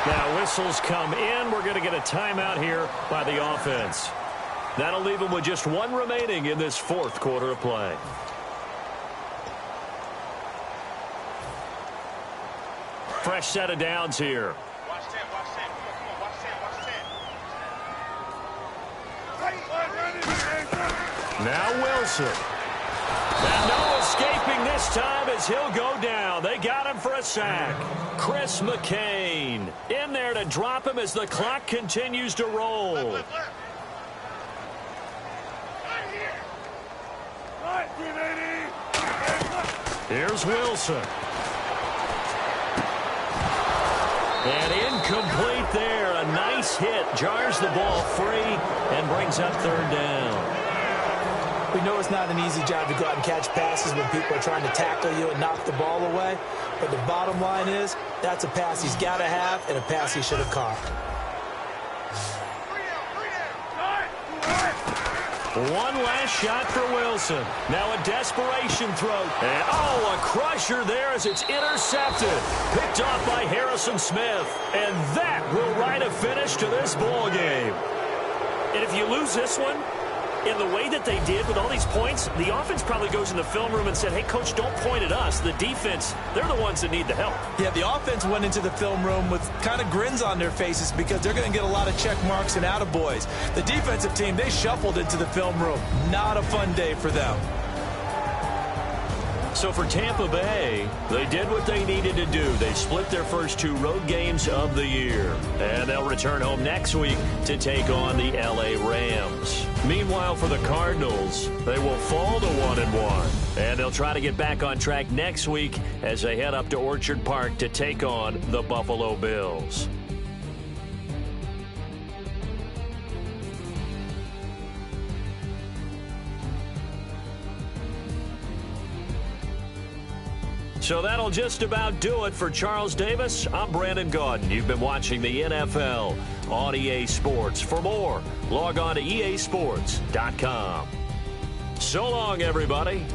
Now whistles come in. We're going to get a timeout here by the offense. That'll leave them with just one remaining in this fourth quarter of play. Fresh set of downs here. Watch 10, watch 10. Come on, watch 10, watch 10. Now Wilson. And no escaping this time as he'll go down. They got him for a sack. Chris McCain in there to drop him as the clock continues to roll. Here's Wilson. And incomplete there. A nice hit. Jars the ball free and brings up third down. We know it's not an easy job to go out and catch passes when people are trying to tackle you and knock the ball away. But the bottom line is, that's a pass he's got to have and a pass he should have caught. One last shot for Wilson. Now a desperation throw. And a crusher there as it's intercepted. Picked off by Harrison Smith. And that will write a finish to this ball game. And if you lose this one, in the way that they did with all these points, the offense probably goes in the film room and said, hey, coach, don't point at us. The defense, they're the ones that need the help. Yeah, the offense went into the film room with kind of grins on their faces because they're going to get a lot of check marks and attaboys. The defensive team, they shuffled into the film room. Not a fun day for them. So for Tampa Bay, they did what they needed to do. They split their first 2 road games of the year. And they'll return home next week to take on the L.A. Rams. Meanwhile, for the Cardinals, they will fall to 1-1. And they'll try to get back on track next week as they head up to Orchard Park to take on the Buffalo Bills. So that'll just about do it for Charles Davis. I'm Brandon Gaudin. You've been watching the NFL on EA Sports. For more, log on to easports.com. So long, everybody.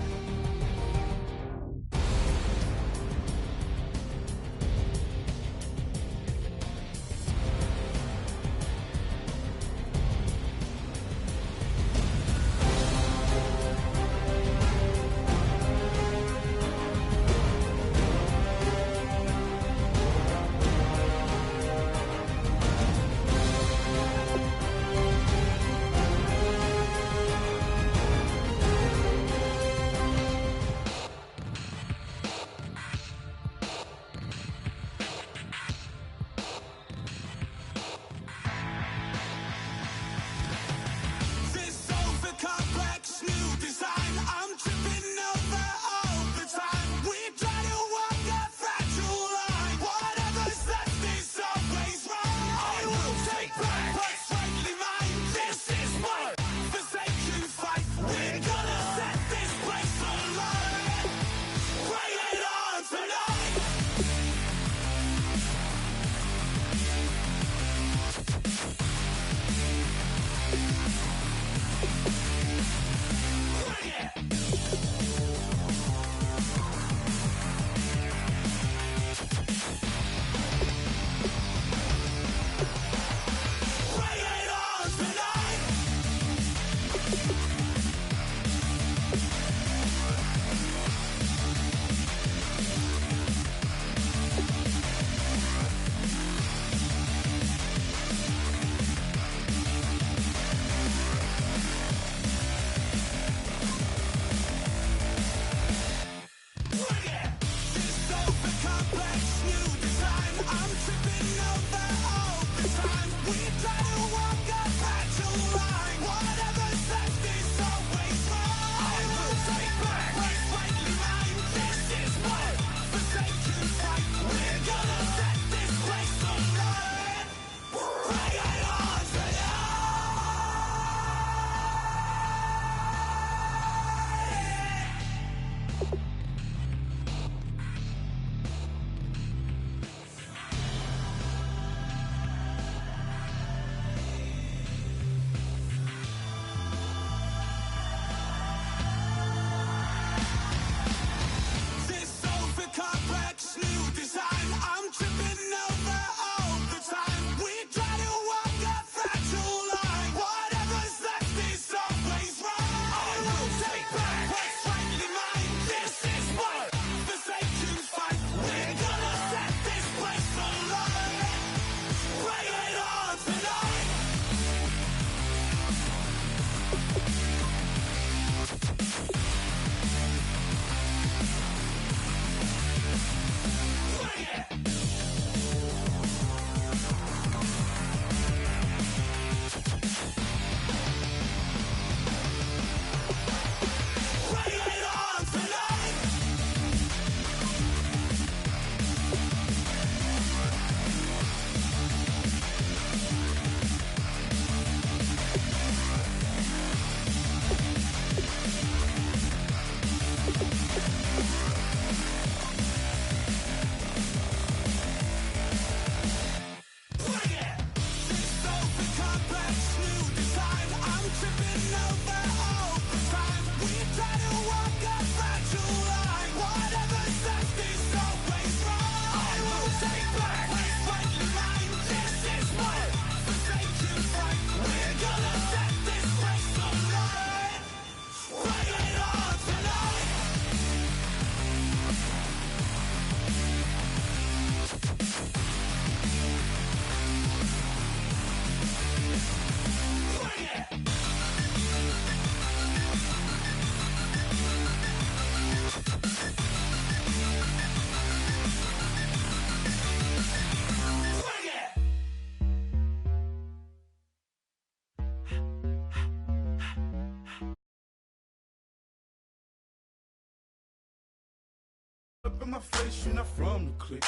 Up in my face, you're not from the clique.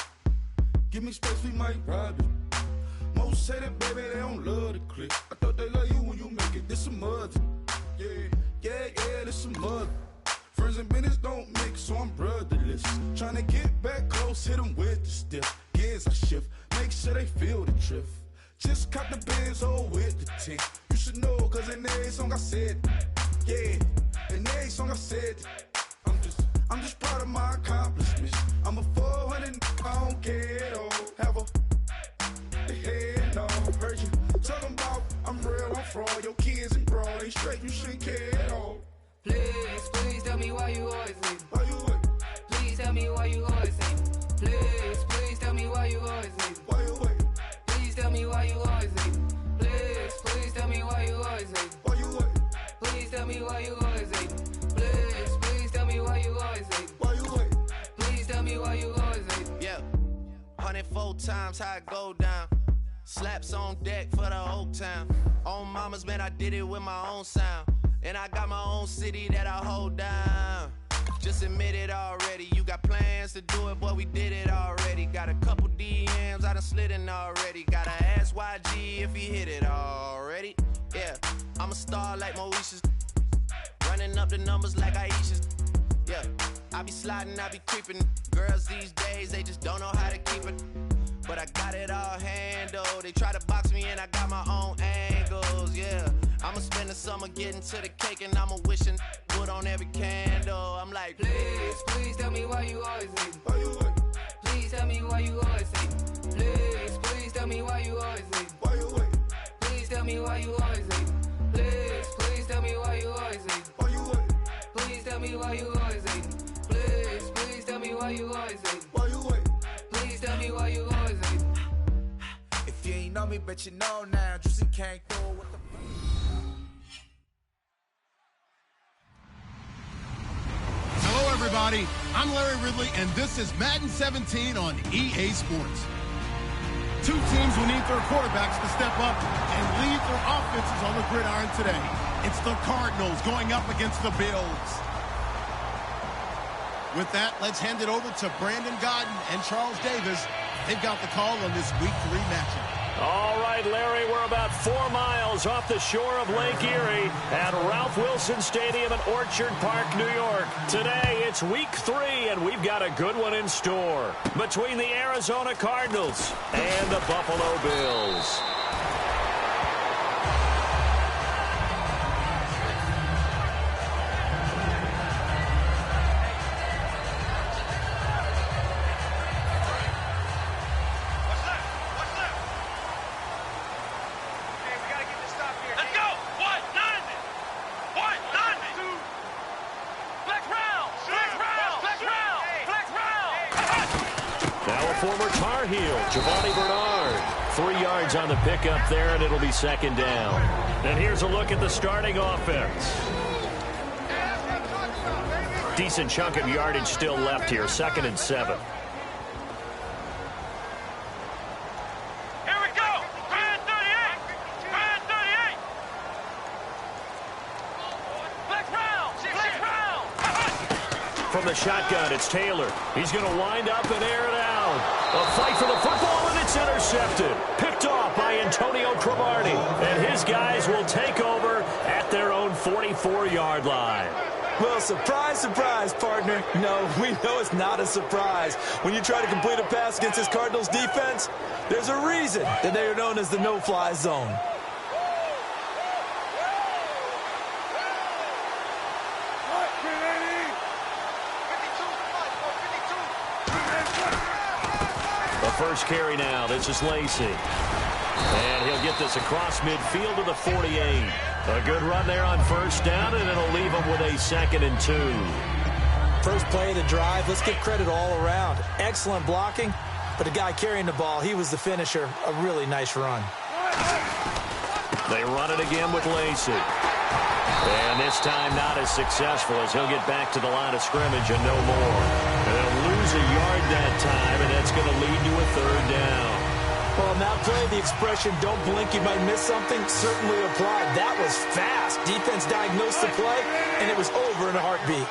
Give me space, we might rob it. Most say that, baby, they don't love the clique. I thought they love you when you make it. This some mud. Yeah, this some mud. Friends and business don't mix, so I'm brotherless. Tryna get back close, hit them with the stiff. Gears I shift, make sure they feel the drift. Just cop the Benz, oh, with the tint. You should know, cause in every song I said, yeah, in every song I said, I'm just proud of my accomplishments. I'm a 400, I don't care at all. Have a head, no, heard you talking about I'm real, I'm fraud. Your kids and broad, they straight, you shouldn't care at all. Please tell me why you always leave. Why you wait? Please tell me why you always leave. Please tell me why you always leave. Why you wait? Please tell me why you always leave. Please tell me why you always leave. Why you wait? Please tell me why you always leave. Please tell me why you always leave. Why you wait? Please tell me why you always leave. Yeah, 104 times how it go down. Slaps on deck for the whole town. On mamas, man, I did it with my own sound. And I got my own city that I hold down. Just admit it already. You got plans to do it, boy, we did it already. Got a couple DMs, I done slid in already. Gotta ask YG if he hit it already. Yeah, I'm a star like Moesha's. Running up the numbers like Aisha's. Yeah, I be sliding, I be creeping. Girls these days, they just don't know how to keep it. But I got it all handled. They try to box me in, I got my own angles, yeah. I'ma spend the summer getting to the cake and I'ma wishing wood on every candle. I'm like, Please tell me why you always leave. Why you wait? Please tell me why you always leave. Please tell me why you always leave. Why you wait? Please tell me why you always leave. Please tell me why you always leave. Why you wait? Please tell me why you always leave. Please tell me why you always leave. Why you wait? Please tell me why you always leave. If you ain't know me, but you know now. Juicy can't throw what the. Hello, everybody. I'm Larry Ridley, and this is Madden 17 on EA Sports. Two teams will need their quarterbacks to step up and lead their offenses on the gridiron today. It's the Cardinals going up against the Bills. With that, let's hand it over to Brandon Godden and Charles Davis. They've got the call on this Week 3 matchup. All right, Larry, we're about 4 miles off the shore of Lake Erie at Ralph Wilson Stadium in Orchard Park, New York. Today, it's Week 3, and we've got a good one in store between the Arizona Cardinals and the Buffalo Bills. Giovanni Bernard, 3 yards on the pickup there, and it'll be 2nd down. And here's a look at the starting offense. Decent chunk of yardage still left here, 2nd and 7. Here we go! Brand 38! Brand 38! Flex round! Flex round! From the shotgun, it's Taylor. He's going to wind up and air it out. A fight for the football, and it's intercepted. Picked off by Antonio Cromartie. And his guys will take over at their own 44-yard line. Well, surprise, surprise, partner. No, we know it's not a surprise. When you try to complete a pass against this Cardinals defense, there's a reason that they are known as the no-fly zone. First carry now. This is Lacey. And he'll get this across midfield to the 48. A good run there on 1st down, and it'll leave him with a 2nd and 2. First play of the drive. Let's give credit all around. Excellent blocking, but the guy carrying the ball, he was the finisher. A really nice run. They run it again with Lacey. And this time not as successful as he'll get back to the line of scrimmage and no more. And they'll lose a yard that time, and that's going to lead to a 3rd down. Well, on that play, the expression, don't blink, you might miss something, certainly applied. That was fast. Defense diagnosed the play, and it was over in a heartbeat.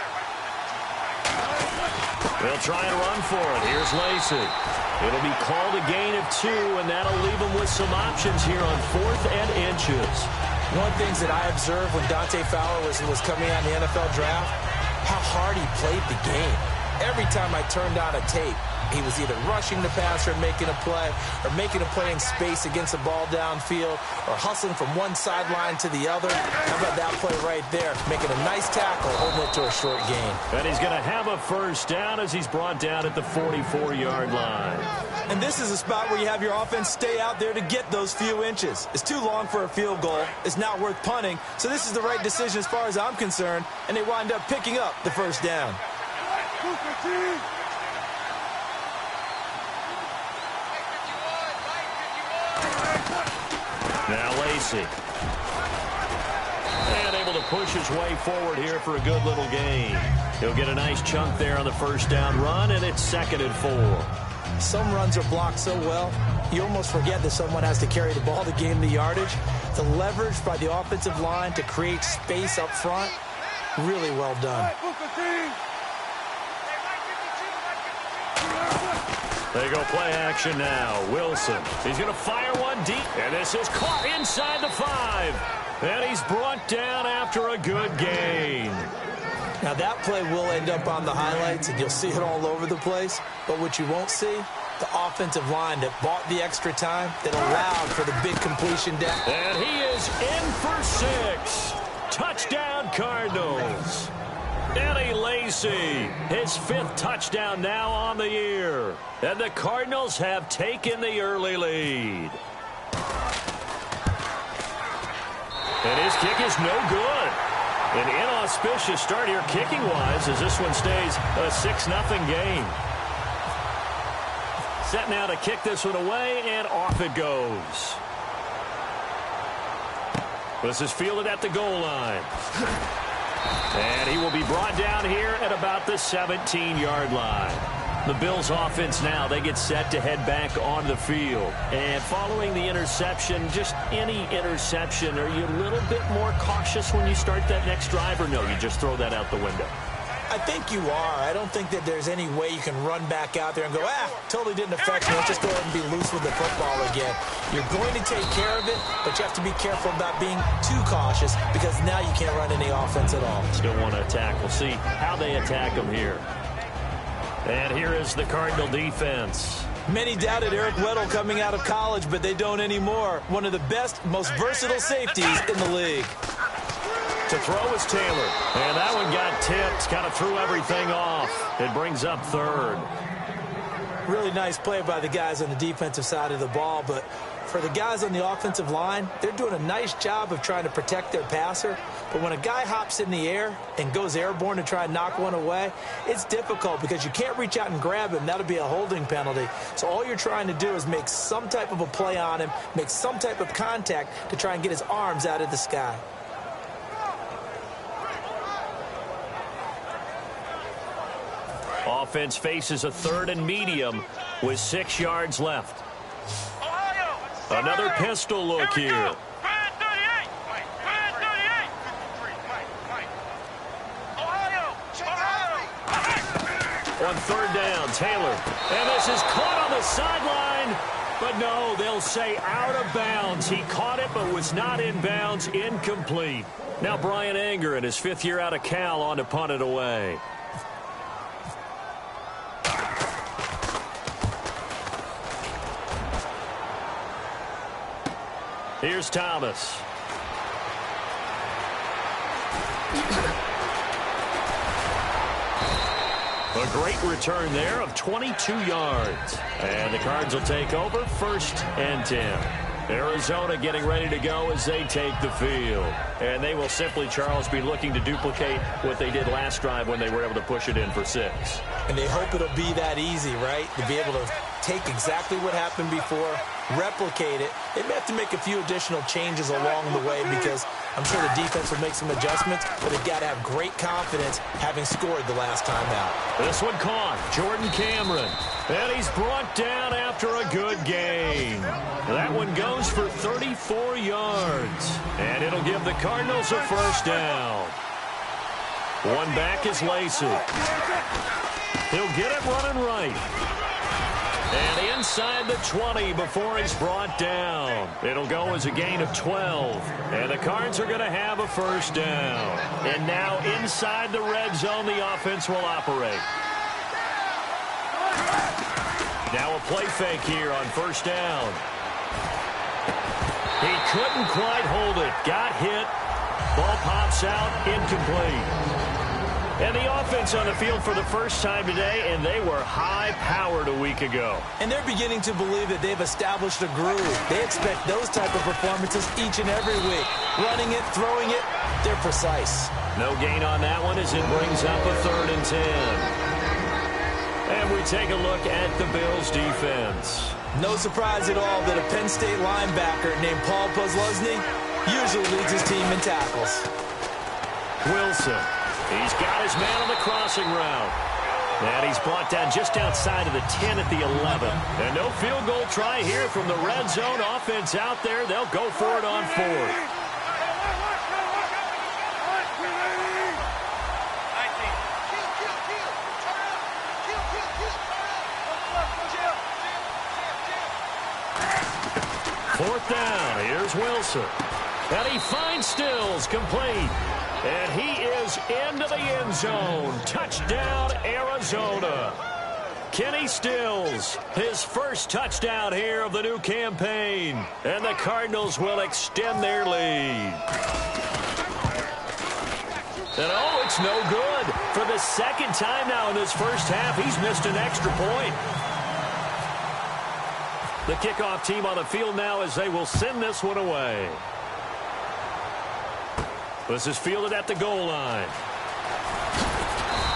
They'll try and run for it. Here's Lacey. It'll be called a gain of 2, and that'll leave them with some options here on 4th and inches. One of the things that I observed when Dante Fowler was coming out in the NFL draft, how hard he played the game. Every time I turned on a tape, he was either rushing the passer and making a play, or making a play in space against the ball downfield, or hustling from one sideline to the other. How about that play right there? Making a nice tackle, holding it to a short gain. And he's going to have a first down as he's brought down at the 44-yard line. And this is a spot where you have your offense stay out there to get those few inches. It's too long for a field goal. It's not worth punting. So this is the right decision as far as I'm concerned, and they wind up picking up the first down. Now Lacey. And able to push his way forward here for a good little gain. He'll get a nice chunk there on the first down run, and it's 2nd and 4. Some runs are blocked so well, you almost forget that someone has to carry the ball to gain the yardage. The leverage by the offensive line to create space up front, really well done. They go play action now. Wilson. He's going to fire one deep. And this is caught inside the 5. And he's brought down after a good gain. Now that play will end up on the highlights, and you'll see it all over the place. But what you won't see, the offensive line that bought the extra time, that allowed for the big completion down. And he is in for 6. Touchdown, Cardinals. Eddie Lacey, his 5th touchdown now on the year. And the Cardinals have taken the early lead. And his kick is no good. An inauspicious start here kicking-wise as this one stays a 6-0 game. Set now to kick this one away, and off it goes. This is fielded at the goal line. And he will be brought down here at about the 17-yard line. The Bills offense now, they get set to head back on the field. And following the interception, just any interception, are you a little bit more cautious when you start that next drive, or no, you just throw that out the window? I think you are. I don't think that there's any way you can run back out there and go, totally didn't affect me. Let's just go ahead and be loose with the football again. You're going to take care of it, but you have to be careful about being too cautious because now you can't run any offense at all. Still want to attack. We'll see how they attack them here. And here is the Cardinal defense. Many doubted Eric Weddle coming out of college, but they don't anymore. One of the best, most versatile safeties in the league. To throw is Taylor. And that one got tipped. Kind of threw everything off. It brings up 3rd. Really nice play by the guys on the defensive side of the ball, but for the guys on the offensive line, they're doing a nice job of trying to protect their passer. But when a guy hops in the air and goes airborne to try and knock one away, it's difficult because you can't reach out and grab him. That'll be a holding penalty. So all you're trying to do is make some type of a play on him, make some type of contact to try and get his arms out of the sky. Offense faces a 3rd and medium with 6 yards left. Another pistol look here. On 3rd down, Taylor. And this is caught on the sideline. But no, they'll say out of bounds. He caught it but was not in bounds. Incomplete. Now Brian Anger in his 5th year out of Cal on to punt it away. Here's Thomas. A great return there of 22 yards. And the Cards will take over 1st and 10. Arizona getting ready to go as they take the field. And they will simply, Charles, be looking to duplicate what they did last drive when they were able to push it in for 6. And they hope it'll be that easy, right? To be able to take exactly what happened before, replicate it. They may have to make a few additional changes along the way because I'm sure the defense will make some adjustments, but they've got to have great confidence having scored the last time out. This one caught. Jordan Cameron. And he's brought down after a good gain. That one goes for 34 yards. And it'll give the Cardinals a first down. One back is Lacey. He'll get it running right. And inside the 20 before he's brought down. It'll go as a gain of 12. And the Cards are going to have a first down. And now inside the red zone, the offense will operate. Now a play fake here on first down. He couldn't quite hold it. Got hit. Ball pops out. Incomplete. And the offense on the field for the first time today, and they were high-powered a week ago. And they're beginning to believe that they've established a groove. They expect those type of performances each and every week. Running it, throwing it, they're precise. No gain on that one as it brings up a 3rd and 10. And we take a look at the Bills' defense. No surprise at all that a Penn State linebacker named Paul Posluszny usually leads his team in tackles. Wilson. He's got his man on the crossing route. And he's brought down just outside of the 10 at the 11. And no field goal try here from the red zone offense out there. They'll go for it on 4th. Fourth down. Here's Wilson. And he finds Stills, complete. And he is into the end zone. Touchdown, Arizona. Kenny Stills, his first touchdown here of the new campaign. And the Cardinals will extend their lead. And oh, it's no good. For the second time now in this first half, he's missed an extra point. The kickoff team on the field now as they will send this one away. This is fielded at the goal line.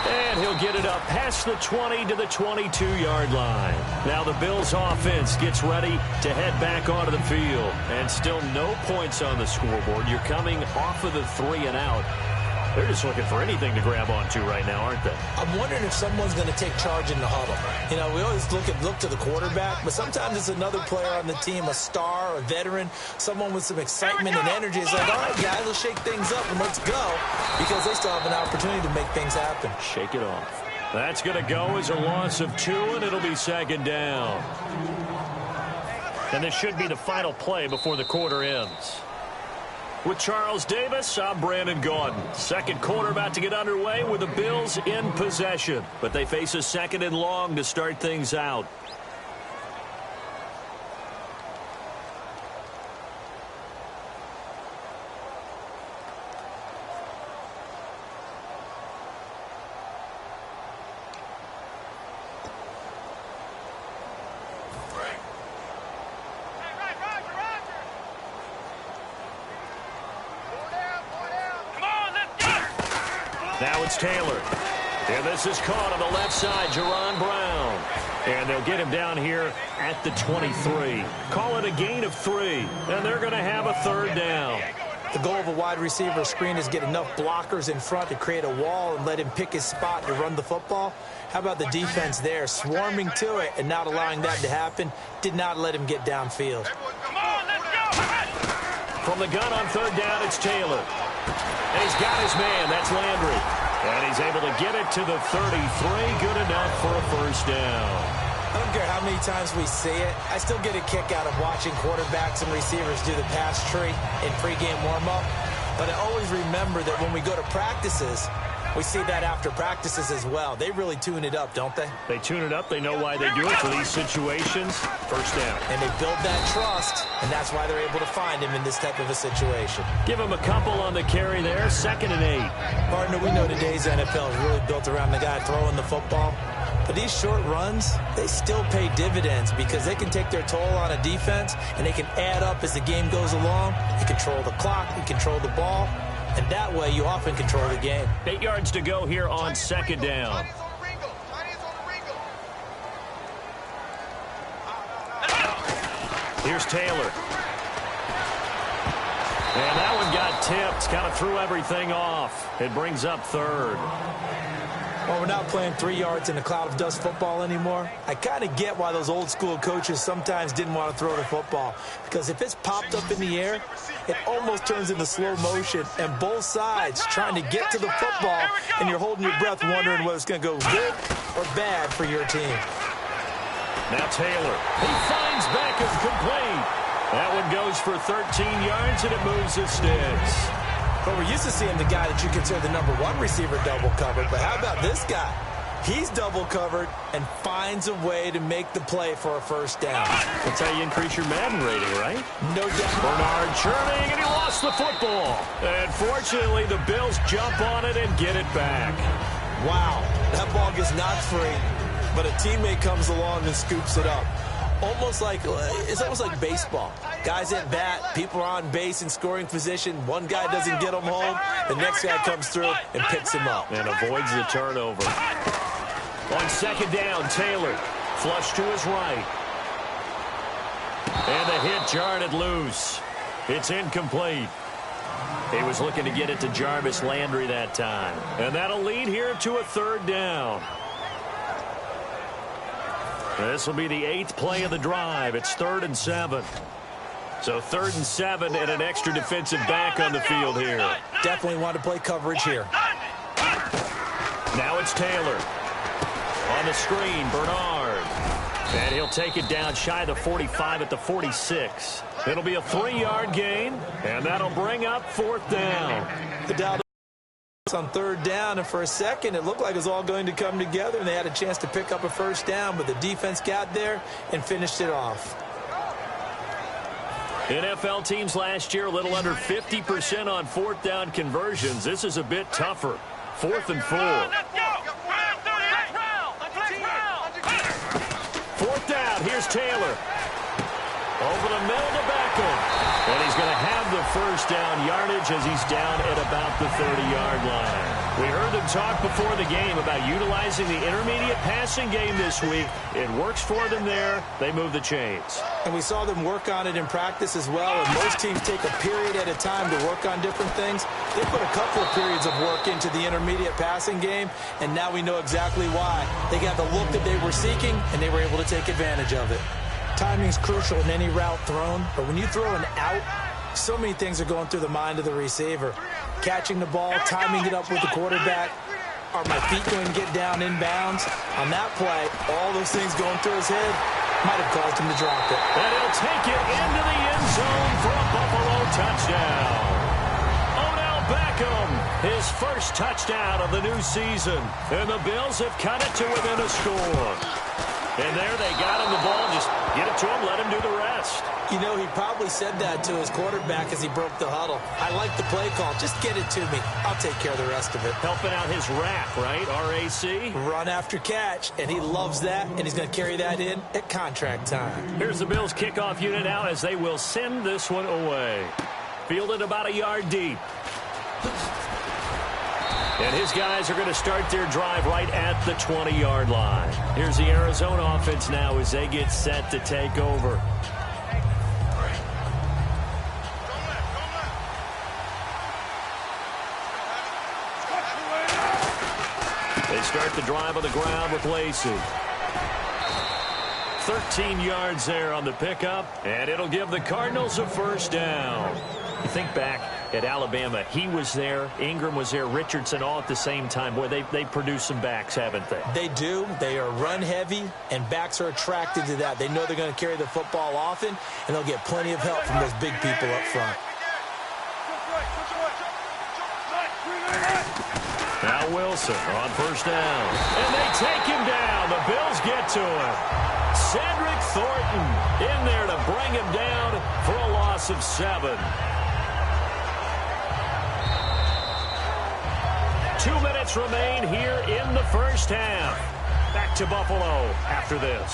And he'll get it up past the 20 to the 22-yard line. Now the Bills offense gets ready to head back onto the field. And still no points on the scoreboard. You're coming off of the 3 and out. They're just looking for anything to grab onto right now, aren't they? I'm wondering if someone's going to take charge in the huddle. You know, we always look to the quarterback, but sometimes it's another player on the team, a star, a veteran, someone with some excitement and energy. It's like, all right, guys, let's shake things up and let's go, because they still have an opportunity to make things happen. Shake it off. That's going to go as a loss of 2, and it'll be 2nd down. And this should be the final play before the quarter ends. With Charles Davis, I'm Brandon Gaudin. Second quarter about to get underway with the Bills in possession. But they face a 2nd and long to start things out. Now it's Taylor. And this is caught on the left side, Jerron Brown. And they'll get him down here at the 23. Call it a gain of 3. And they're going to have a 3rd down. The goal of a wide receiver screen is get enough blockers in front to create a wall and let him pick his spot to run the football. How about the defense there, swarming to it and not allowing that to happen? Did not let him get downfield. From the gun on 3rd down, it's Taylor. And he's got his man. That's Landry. And he's able to get it to the 33. Good enough for a first down. I don't care how many times we see it. I still get a kick out of watching quarterbacks and receivers do the pass tree in pregame warm-up. But I always remember that when we go to practices, we see that after practices as well. They really tune it up, don't they? They tune it up. They know why they do it for these situations. First down. And they build that trust, and that's why they're able to find him in this type of a situation. Give him a couple on the carry there. 2nd and 8. Partner, we know today's NFL is really built around the guy throwing the football. But these short runs, they still pay dividends because they can take their toll on a defense, and they can add up as the game goes along. You control the clock. You control the ball. And that way, you often control the game. 8 yards to go here on 2nd down. Here's Taylor. And that one got tipped. Kind of threw everything off. It brings up 3rd. Well, we're not playing 3 yards in a cloud of dust football anymore. I kind of get why those old school coaches sometimes didn't want to throw the football. Because if it's popped up in the air, it almost turns into slow motion. And both sides trying to get to the football, and you're holding your breath wondering whether it's going to go good or bad for your team. Now Taylor. He finds Beckham complete. That one goes for 13 yards, and it moves the sticks. But we're used to seeing the guy that you consider the number 1 receiver double covered. But how about this guy? He's double covered and finds a way to make the play for a first down. That's how you increase your Madden rating, right? No doubt. Bernard churning, and he lost the football. And fortunately, the Bills jump on it and get it back. Wow, that ball gets knocked free, but a teammate comes along and scoops it up. It's almost like baseball. Guys at bat, people are on base in scoring position. One guy doesn't get him home. The next guy comes through and picks him up. And avoids the turnover. On second down, Taylor. Flush to his right. And the hit jarred it loose. It's incomplete. He was looking to get it to Jarvis Landry that time. And that'll lead here to a third down. This will be the 8th play of the drive. It's 3rd and 7. So 3rd and 7 and an extra defensive back on the field here. Definitely want to play coverage here. Now it's Taylor. On the screen, Bernard. And he'll take it down shy of the 45 at the 46. It'll be a 3-yard gain, and that'll bring up 4th down. The Dallas on 3rd down, and for a second it looked like it was all going to come together, and they had a chance to pick up a first down, but the defense got there and finished it off. NFL teams last year a little under 50% on 4th down conversions. This is a bit tougher. 4th and 4. 4th down. Here's Taylor. Over the middle to Beckham. And he's going to have the first down yardage as he's down at about the 30-yard line. We heard them talk before the game about utilizing the intermediate passing game this week. It works for them there. They move the chains. And we saw them work on it in practice as well. And most teams take a period at a time to work on different things. They put a couple of periods of work into the intermediate passing game, and now we know exactly why. They got the look that they were seeking, and they were able to take advantage of it. Timing's crucial in any route thrown, but when you throw an out, so many things are going through the mind of the receiver. Catching the ball, timing it up with the quarterback. Are my feet going to get down inbounds? On that play, all those things going through his head might have caused him to drop it. And he'll take it into the end zone for a Buffalo touchdown. Odell Beckham, his first touchdown of the new season. And the Bills have cut it to within a score. And there they got him the ball. Just get it to him, let him do the rest. You know, he probably said that to his quarterback as he broke the huddle. I like the play call. Just get it to me. I'll take care of the rest of it. Helping out his RAC, right? R-A-C? Run after catch. And he loves that, and he's going to carry that in at contract time. Here's the Bills kickoff unit now as they will send this one away. Fielded about a yard deep. And his guys are going to start their drive right at the 20-yard line. Here's the Arizona offense now as they get set to take over. They start the drive on the ground with Lacey. 13 yards there on the pickup, and it'll give the Cardinals a first down. You think back at Alabama, he was there, Ingram was there, Richardson all at the same time. Boy, they produced some backs, haven't they? They do. They are run heavy, and backs are attracted to that. They know they're going to carry the football often, and they'll get plenty of help from those big people up front. Now Wilson on first down. And they take him down. The Bills get to him. Cedric Thornton in there to bring him down for a loss of 7. 2 minutes remain here in the first half. Back to Buffalo after this.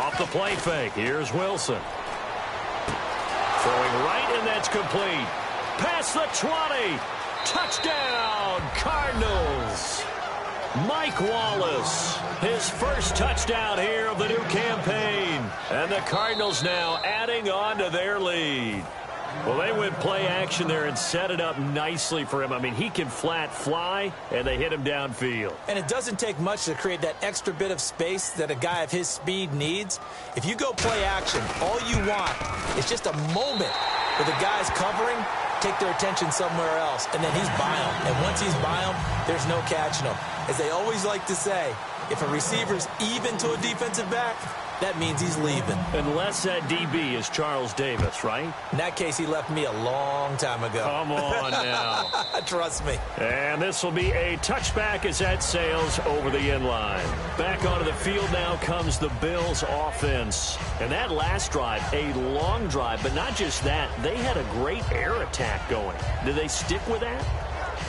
Off the play fake. Here's Wilson. Throwing right, and that's complete. Past the 20. Touchdown, Cardinals. Mike Wallace, his first touchdown here of the new campaign. And the Cardinals now adding on to their lead. Well, they went play action there and set it up nicely for him. I mean, he can flat fly, and they hit him downfield. And it doesn't take much to create that extra bit of space that a guy of his speed needs. If you go play action, all you want is just a moment where the guy's covering, take their attention somewhere else, and then he's by him. And once he's by him, there's no catching him. As they always like to say, if a receiver's even to a defensive back, that means he's leaving. Unless that DB is Charles Davis, right? In that case, he left me a long time ago. Come on now. Trust me. And this will be a touchback as that sails over the end line. Back onto the field now comes the Bills offense. And that last drive, a long drive, but not just that. They had a great air attack going. Did they stick with that?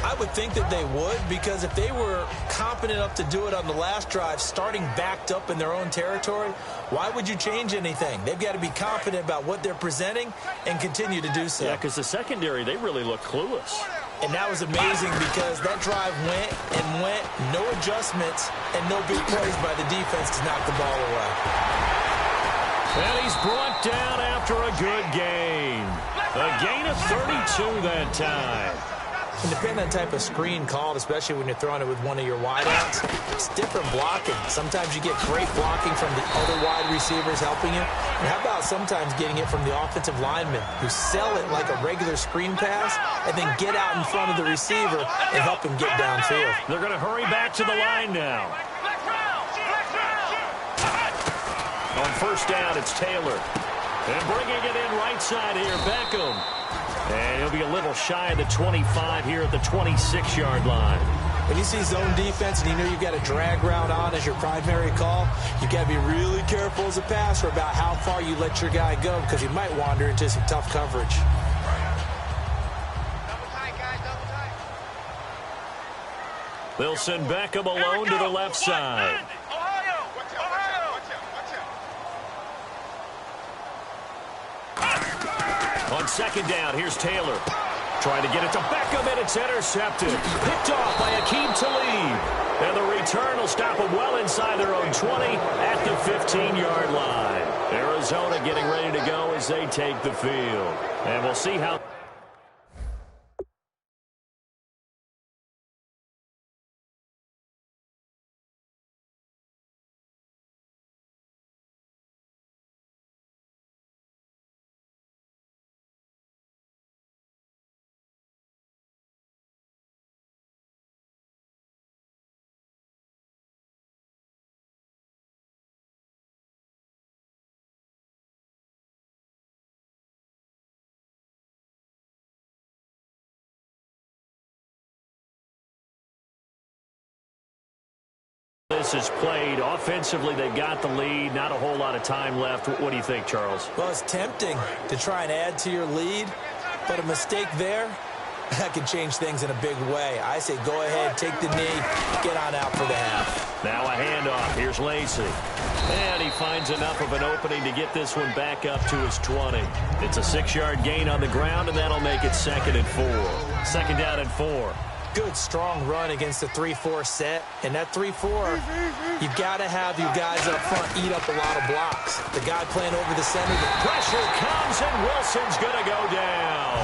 I would think that they would, because if they were competent enough to do it on the last drive, starting backed up in their own territory, why would you change anything? They've got to be confident about what they're presenting and continue to do so. Yeah, because the secondary, they really look clueless. And that was amazing because that drive went and went, no adjustments, and no big plays by the defense to knock the ball away. And he's brought down after a good gain. A gain of 32 that time. And depending on the type of screen called, especially when you're throwing it with one of your wideouts, it's different blocking. Sometimes you get great blocking from the other wide receivers helping you. And how about sometimes getting it from the offensive linemen who sell it like a regular screen pass and then get out in front of the receiver and help him get downfield. They're going to hurry back to the line now. On first down, it's Taylor. And bringing it in right side here, Beckham. And he'll be a little shy of the 25 here at the 26-yard line. When you see zone defense and you know you've got a drag route on as your primary call, you've got to be really careful as a passer about how far you let your guy go because he might wander into some tough coverage. Double tight, guys, double tight. They'll send Beckham alone to the left side. Ohio! Watch out, watch out, watch out, watch out. On second down, here's Taylor. Trying to get it to Beckham, and it's intercepted. Picked off by Akeem Talib. And the return will stop them well inside their own 20 at the 15-yard line. Arizona getting ready to go as they take the field. And we'll see how... This is played offensively. They got the lead. Not a whole lot of time left. What do you think, Charles? Well, it's tempting to try and add to your lead, but a mistake there, that can change things in a big way. I say go ahead, take the knee, get on out for the half. Now a handoff. Here's Lacey. And he finds enough of an opening to get this one back up to his 20. It's a 6-yard gain on the ground, and that'll make it 2nd and 4. 2nd down and 4. Good, strong run against the 3-4 set. And that 3-4, you've got to have your guys up front eat up a lot of blocks. The guy playing over the center. The pressure comes, and Wilson's going to go down.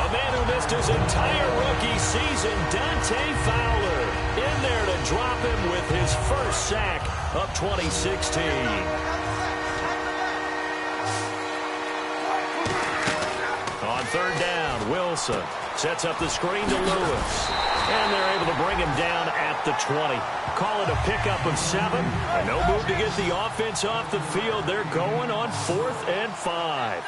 A man who missed his entire rookie season, Dante Fowler, in there to drop him with his first sack of 2016. On third down, Wilson sets up the screen to Lewis. And they're able to bring him down at the 20. Call it a pickup of 7. And no move to get the offense off the field. They're going on 4th and 5.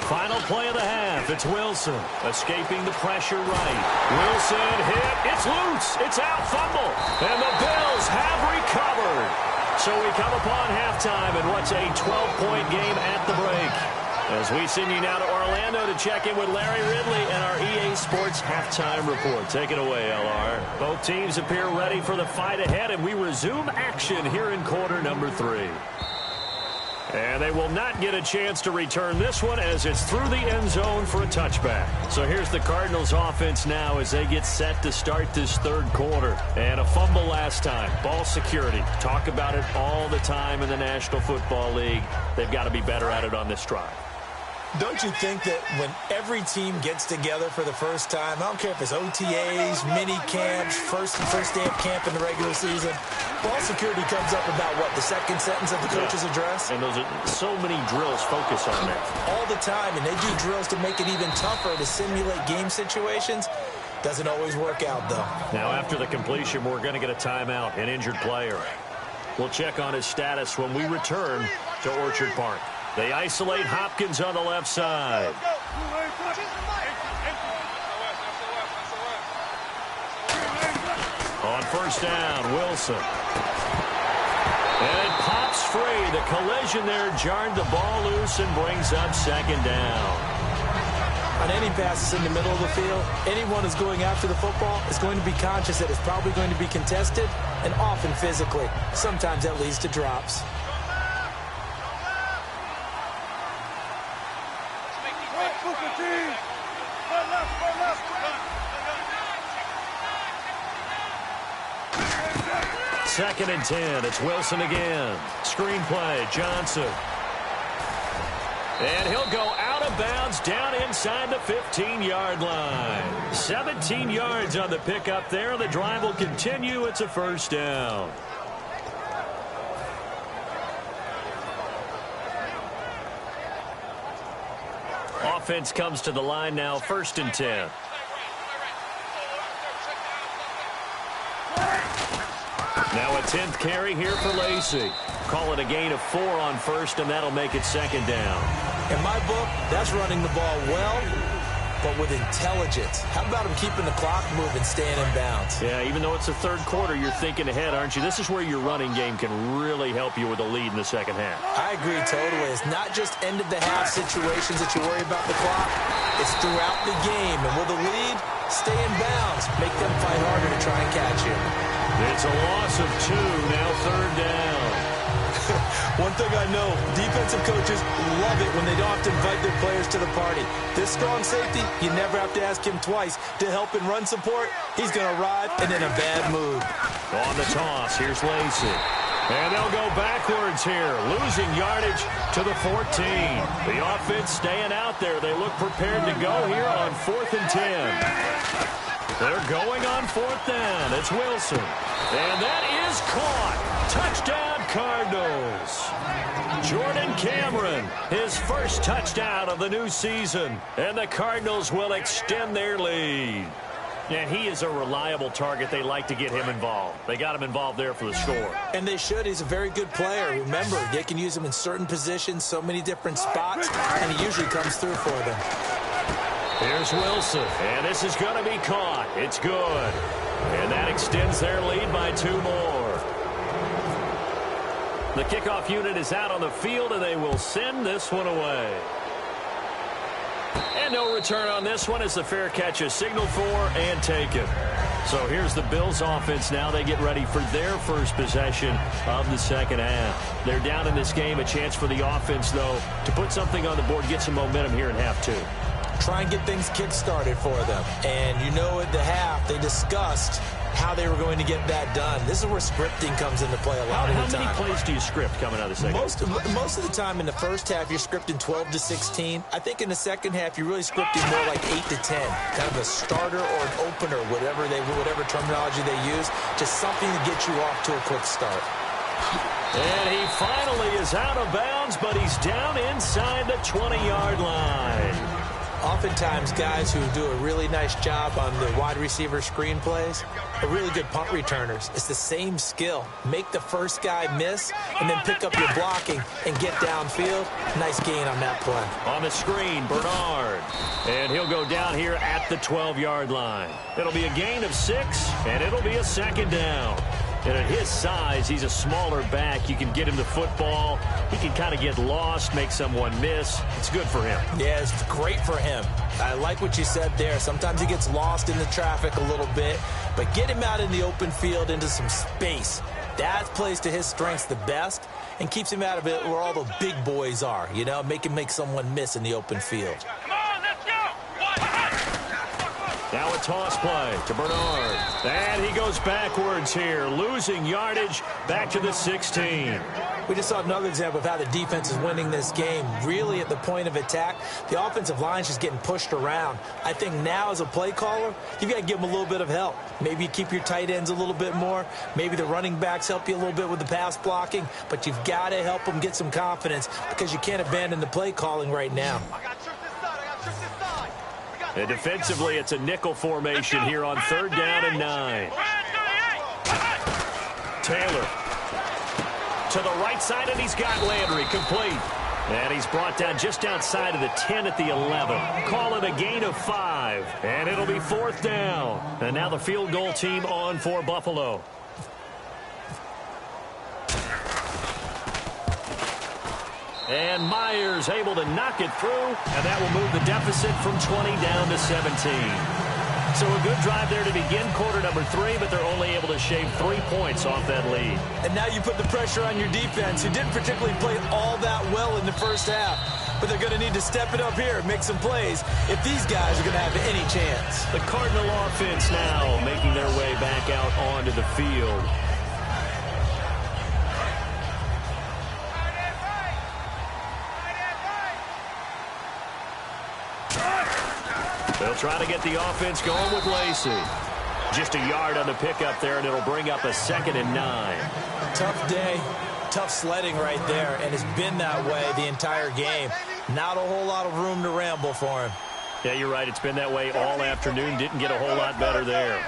Final play of the half. It's Wilson escaping the pressure right. Wilson hit. It's loose. It's out. Fumble. And the Bills have recovered. So we come upon halftime in what's a 12-point game at the break. As we send you now to Orlando to check in with Larry Ridley and our EA Sports halftime report. Take it away, LR. Both teams appear ready for the fight ahead, and we resume action here in quarter number 3. And they will not get a chance to return this one as it's through the end zone for a touchback. So here's the Cardinals offense now as they get set to start this third quarter. And a fumble last time. Ball security. Talk about it all the time in the National Football League. They've got to be better at it on this drive. Don't you think that when every team gets together for the first time, I don't care if it's OTAs, mini camps, first day of camp in the regular season, ball security comes up about what, the second sentence of the coach's address? And those are so many drills focus on that. All the time, and they do drills to make it even tougher to simulate game situations. Doesn't always work out, though. Now, after the completion, we're going to get a timeout, an injured player. We'll check on his status when we return to Orchard Park. They isolate Hopkins on the left side. On first down, Wilson. And it pops free. The collision there jarred the ball loose and brings up second down. On any passes in the middle of the field, anyone who's going after the football is going to be conscious that it's probably going to be contested, and often physically. Sometimes that leads to drops. Second and 10. It's Wilson again. Screenplay, Johnson. And he'll go out of bounds down inside the 15-yard line. 17 yards on the pickup there. The drive will continue. It's a first down. Offense comes to the line now, first and 10. Now a 10th carry here for Lacey. Call it a gain of 4 on first, and that'll make it second down. In my book, that's running the ball well, but with intelligence. How about him keeping the clock moving, staying in bounds? Yeah, even though it's the third quarter, you're thinking ahead, aren't you? This is where your running game can really help you with a lead in the second half. I agree totally. It's not just end-of-the-half situations that you worry about the clock. It's throughout the game. And with a lead, stay in bounds. Make them fight harder to try and catch you. It's a loss of 2, now third down. One thing I know, defensive coaches love it when they don't have to invite their players to the party. This strong safety, you never have to ask him twice to help in run support. He's going to arrive and in a bad mood. On the toss, here's Lacey. And they'll go backwards here, losing yardage to the 14. The offense staying out there. They look prepared to go here on 4th and 10. They're going on 4th down. It's Wilson. And that is caught. Touchdown, Cardinals. Jordan Cameron, his first touchdown of the new season. And the Cardinals will extend their lead. And he is a reliable target. They like to get him involved. They got him involved there for the score. And they should. He's a very good player. Remember, they can use him in certain positions, so many different spots, and he usually comes through for them. Here's Wilson, and this is going to be caught. It's good. And that extends their lead by 2 more. The kickoff unit is out on the field, and they will send this one away. And no return on this one as the fair catch is signaled for and taken. So here's the Bills offense now. They get ready for their first possession of the second half. They're down in this game. A chance for the offense, though, to put something on the board, get some momentum here in half 2. Try and get things kick-started for them. And you know at the half, they discussed how they were going to get that done. This is where scripting comes into play a lot of the time. How many plays do you script coming out of the second half? Most of the time in the first half, you're scripting 12 to 16. I think in the second half, you're really scripting more like 8 to 10. Kind of a starter or an opener, whatever terminology they use. Just something to get you off to a quick start. And he finally is out of bounds, but he's down inside the 20-yard line. Oftentimes, guys who do a really nice job on the wide receiver screen plays are really good punt returners. It's the same skill. Make the first guy miss and then pick up your blocking and get downfield. Nice gain on that play. On the screen, Bernard. And he'll go down here at the 12-yard line. It'll be a gain of 6, and it'll be a second down. And at his size, he's a smaller back. You can get him the football. He can kind of get lost, make someone miss. It's good for him. Yeah, it's great for him. I like what you said there. Sometimes he gets lost in the traffic a little bit, but get him out in the open field into some space. That plays to his strengths the best and keeps him out of it where all the big boys are, you know, make him make someone miss in the open field. Come on, let's go! Now a toss play to Bernard. And he goes backwards here, losing yardage back to the 16. We just saw another example of how the defense is winning this game. Really at the point of attack, the offensive line's just getting pushed around. I think now as a play caller, you've got to give them a little bit of help. Maybe you keep your tight ends a little bit more. Maybe the running backs help you a little bit with the pass blocking. But you've got to help them get some confidence because you can't abandon the play calling right now. And defensively, it's a nickel formation here on 3rd down and 9. Taylor to the right side, and he's got Landry complete. And he's brought down just outside of the 10 at the 11. Call it a gain of 5, and it'll be 4th down. And now the field goal team on for Buffalo. And Myers able to knock it through, and that will move the deficit from 20 down to 17. So a good drive there to begin quarter number 3, but they're only able to shave 3 points off that lead. And now you put the pressure on your defense, who didn't particularly play all that well in the first half. But they're going to need to step it up here and make some plays if these guys are going to have any chance. The Cardinal offense now making their way back out onto the field. They'll try to get the offense going with Lacey. Just a yard on the pickup there, and it'll bring up a 2nd and 9. Tough day, tough sledding right there, and it's been that way the entire game. Not a whole lot of room to ramble for him. Yeah, you're right. It's been that way all afternoon. Didn't get a whole lot better there.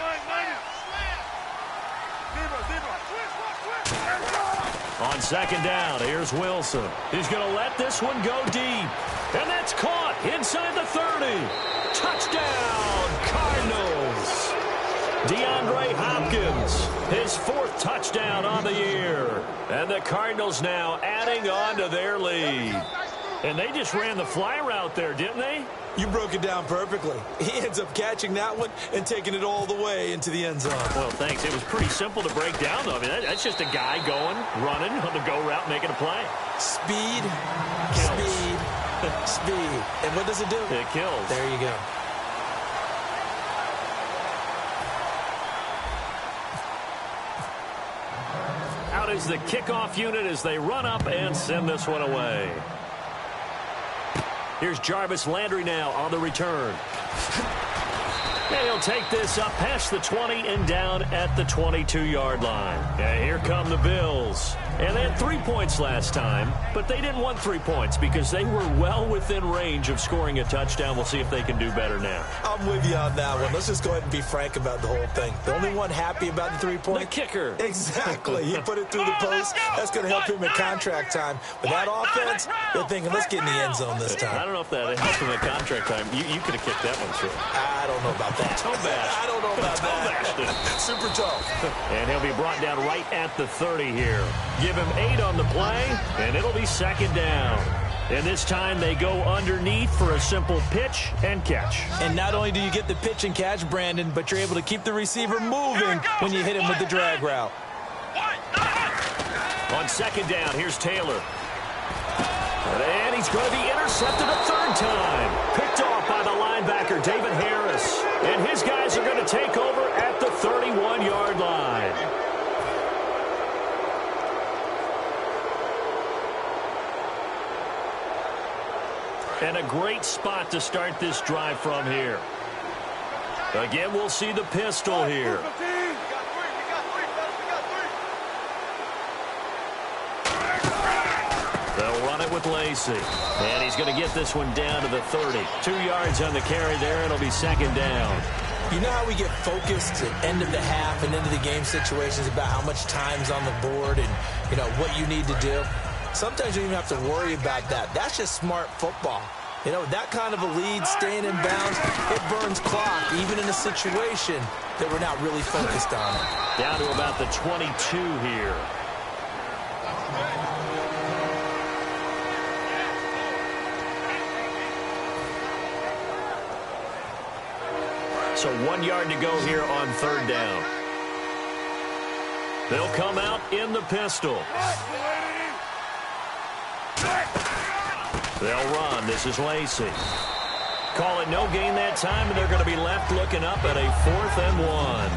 On 2nd down, here's Wilson. He's going to let this one go deep. And that's caught inside the 30. Touchdown, Cardinals. DeAndre Hopkins, his 4th touchdown on the year. And the Cardinals now adding on to their lead. And they just ran the fly route there, didn't they? You broke it down perfectly. He ends up catching that one and taking it all the way into the end zone. Well, thanks. It was pretty simple to break down, though. I mean, that's just a guy going, running on the go route, making a play. Speed, kills. Speed, speed. And what does it do? It kills. There you go. Out is the kickoff unit as they run up and send this one away. Here's Jarvis Landry now on the return. And he'll take this up past the 20 and down at the 22-yard line. And here come the Bills. And they had 3 points last time, but they didn't want 3 points because they were well within range of scoring a touchdown. We'll see if they can do better now. I'm with you on that one. Let's just go ahead and be frank about the whole thing. The only one happy about the 3 points? The kicker. Exactly. He put it through the post. That's going to help him at contract time. With that offense, they're thinking, let's get in the end zone this time. I don't know if that helped him at contract time. You could have kicked that one through. I don't know about that. Toe bash. I don't know about that. Super tough. And he'll be brought down right at the 30 here. Give him 8 on the play, and it'll be 2nd down. And this time they go underneath for a simple pitch and catch. And not only do you get the pitch and catch, Brandon, but you're able to keep the receiver moving when you hit him with the drag route. On 2nd down, here's Taylor. And he's going to be intercepted a 3rd time. Picked off by the linebacker, David Harris. And his guys are going to take over at the 31-yard line. And a great spot to start this drive from here. Again, we'll see the pistol here. They'll run it with Lacey. And he's going to get this one down to the 30. 2 yards on the carry there. It'll be 2nd down. You know how we get focused at end of the half and into the game situations about how much time's on the board and, you know, what you need to do? Sometimes you don't even have to worry about that. That's just smart football. You know, that kind of a lead, staying in bounds, it burns clock, even in a situation that we're not really focused on it. Down to about the 22 here. So 1 yard to go here on 3rd down. They'll come out in the pistol. They'll run. This is Lacey. Call it no gain that time, and they're going to be left looking up at a 4th and 1.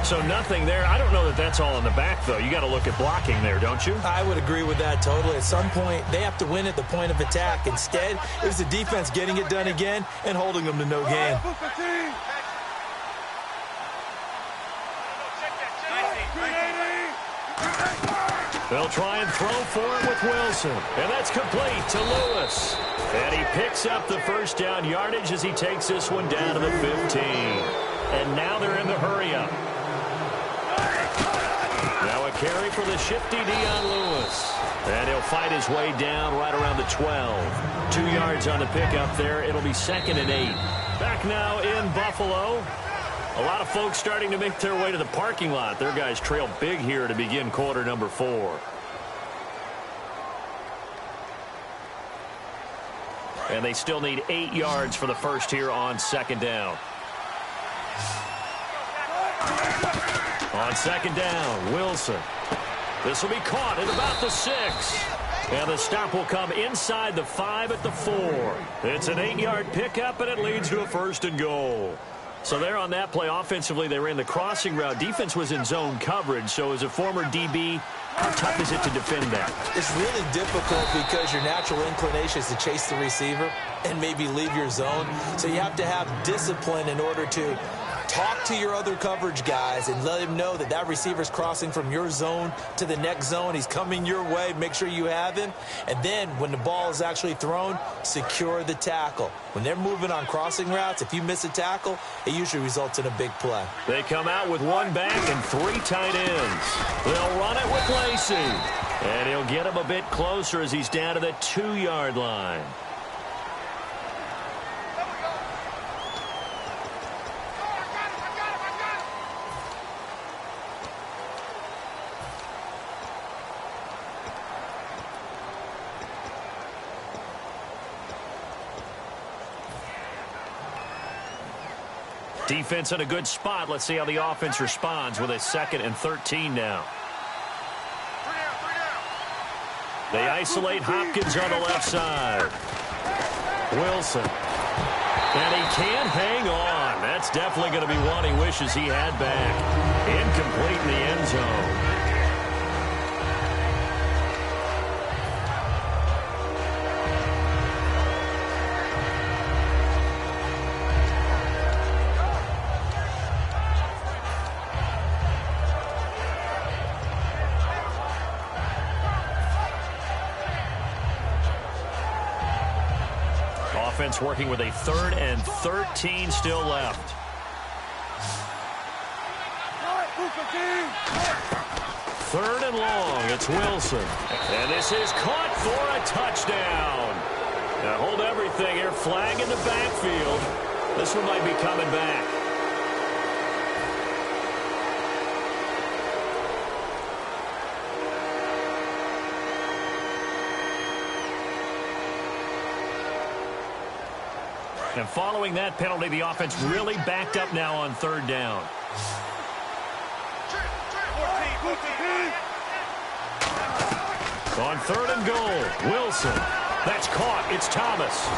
So nothing there. I don't know that that's all in the back, though. You got to look at blocking there, don't you? I would agree with that totally. At some point, they have to win at the point of attack. Instead, it was the defense getting it done again and holding them to no gain. They'll try and throw for it with Wilson. And that's complete to Lewis. And he picks up the first down yardage as he takes this one down to the 15. And now they're in the hurry-up. Now a carry for the shifty Dion Lewis. And he'll fight his way down right around the 12. 2 yards on the pickup there. It'll be 2nd and 8. Back now in Buffalo. A lot of folks starting to make their way to the parking lot. Their guys trail big here to begin quarter number 4. And they still need 8 yards for the first here on 2nd down. On 2nd down, Wilson. This will be caught at about the 6. And the stop will come inside the 5 at the 4. It's an 8-yard pickup, and it leads to a 1st and goal. So there on that play, offensively, they ran the crossing route. Defense was in zone coverage, so as a former DB, how tough is it to defend that? It's really difficult because your natural inclination is to chase the receiver and maybe leave your zone. So you have to have discipline in order to talk to your other coverage guys and let him know that that receiver's crossing from your zone to the next zone. He's coming your way. Make sure you have him. And then when the ball is actually thrown, secure the tackle. When they're moving on crossing routes, if you miss a tackle, it usually results in a big play. They come out with 1 back and 3 tight ends. They'll run it with Lacey. And he'll get him a bit closer as he's down to the 2-yard line. Defense in a good spot. Let's see how the offense responds with a 2nd and 13 now. They isolate Hopkins on the left side. Wilson. And he can't hang on. That's definitely going to be one he wishes he had back. Incomplete in the end zone. Offense working with a 3rd and 13 still left. Third and long. It's Wilson. And this is caught for a touchdown. Now hold everything here. Flag in the backfield. This one might be coming back. And following that penalty, the offense really backed up now on 3rd down. On 3rd and goal, Wilson. That's caught. It's Thomas.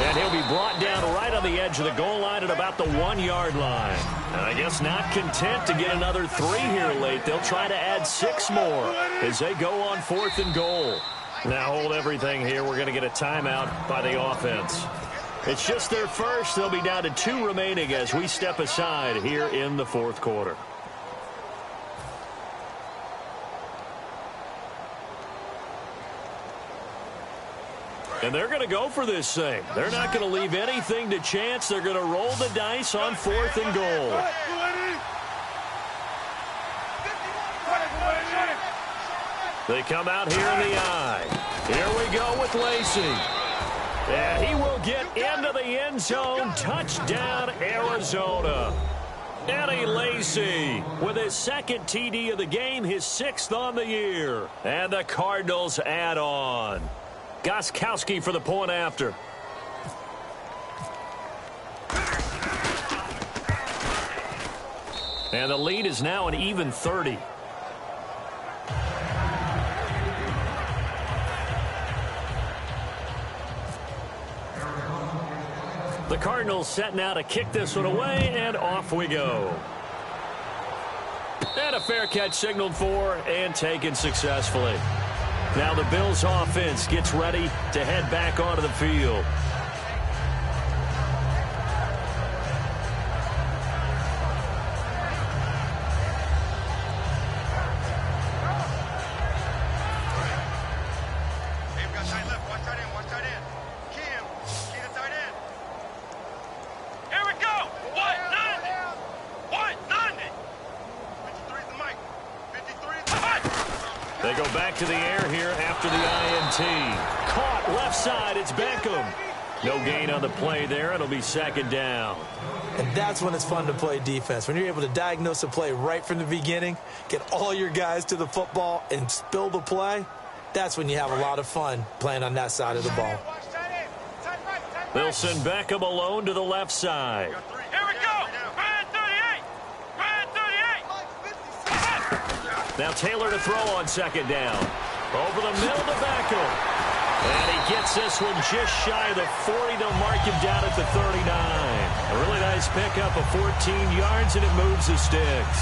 And he'll be brought down right on the edge of the goal line at about the 1-yard line. And I guess not content to get another 3 here late. They'll try to add 6 more as they go on 4th and goal. Now hold everything here. We're going to get a timeout by the offense. It's just their first. They'll be down to 2 remaining as we step aside here in the 4th quarter. And they're going to go for this thing. They're not going to leave anything to chance. They're going to roll the dice on 4th and goal. They come out here in the eye. Here we go with Lacey. And he will get into the end zone. Touchdown, Arizona. Eddie Lacey with his 2nd TD of the game, his 6th on the year. And the Cardinals add on. Gostkowski for the point after. And the lead is now an even 30. The Cardinals setting out to kick this one away, and off we go. And a fair catch signaled for and taken successfully. Now the Bills offense gets ready to head back onto the field. They go back to the air here after the INT. Caught left side. It's Beckham. No gain on the play there. It'll be second down. And that's when it's fun to play defense. When you're able to diagnose a play right from the beginning, get all your guys to the football, and spill the play, that's when you have a lot of fun playing on that side of the ball. They'll send Beckham alone to the left side. Here we go. Ryan 38. Ryan 38. Now Taylor to throw on second down. Over the middle to Beckham. And he gets this one just shy of the 40. They'll mark him down at the 39. A really nice pickup of 14 yards, and it moves the sticks.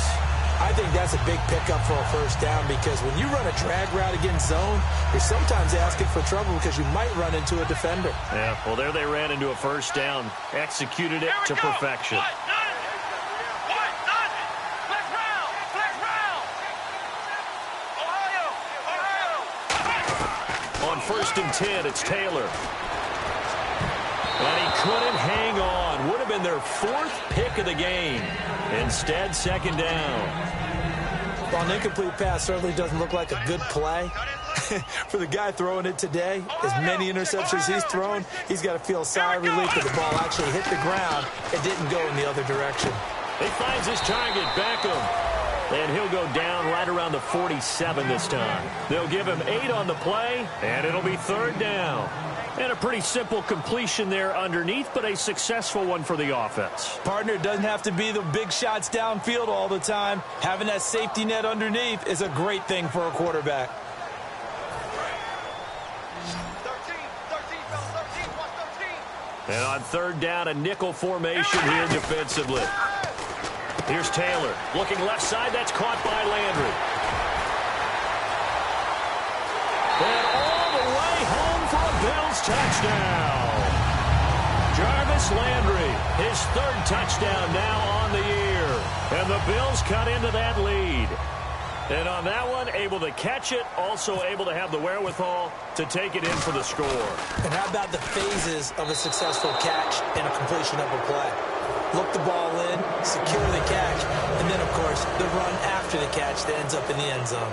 I think that's a big pickup for a first down, because when you run a drag route against zone, you're sometimes asking for trouble because you might run into a defender. Yeah, well, there they ran into a first down. Executed it to perfection. On 1st and 10, it's Taylor. And he couldn't hang on. Would have been their 4th pick of the game. Instead, second down. Well, an incomplete pass certainly doesn't look like a good play. For the guy throwing it today, as many interceptions he's thrown, he's got to feel sigh of relief that the ball actually hit the ground. It didn't go in the other direction. He finds his target, Beckham. And he'll go down right around the 47 this time. They'll give him 8 on the play, and it'll be third down. And a pretty simple completion there underneath, but a successful one for the offense. Partner, it doesn't have to be the big shots downfield all the time. Having that safety net underneath is a great thing for a quarterback. 13, and on third down, a nickel formation here defensively. Here's Taylor. Looking left side. That's caught by Landry. And all the way home for a Bills touchdown. Jarvis Landry, his 3rd touchdown now on the year. And the Bills cut into that lead. And on that one, able to catch it, also able to have the wherewithal to take it in for the score. And how about the phases of a successful catch and a completion of a play? Look the ball in, secure the catch, and then, of course, the run after the catch that ends up in the end zone.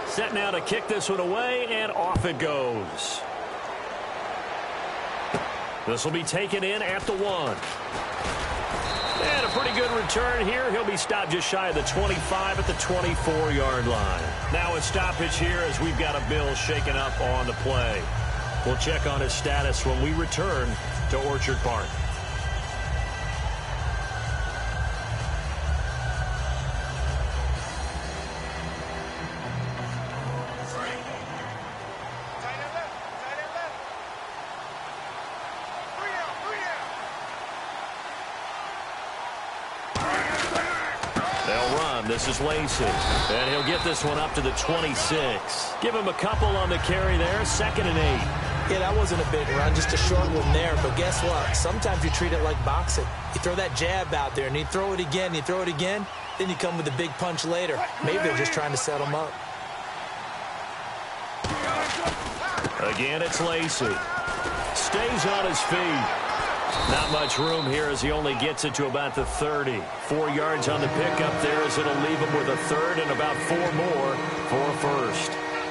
Set now to kick this one away, and off it goes. This will be taken in at the 1. And a pretty good return here. He'll be stopped just shy of the 25 at the 24-yard line. Now a stoppage here as we've got a Bill shaken up on the play. We'll check on his status when we return to Orchard Park. This is Lacey, and he'll get this one up to the 26. Give him a couple on the carry there, 2nd and 8. Yeah, that wasn't a big run, just a short one there. But guess what? Sometimes you treat it like boxing. You throw that jab out there, and you throw it again, then you come with a big punch later. Maybe they're just trying to set him up. Again, it's Lacey. Stays on his feet. Not much room here as he only gets it to about the 30. 4 yards on the pickup there as it'll leave him with a 3rd and about 4 more for a 1st.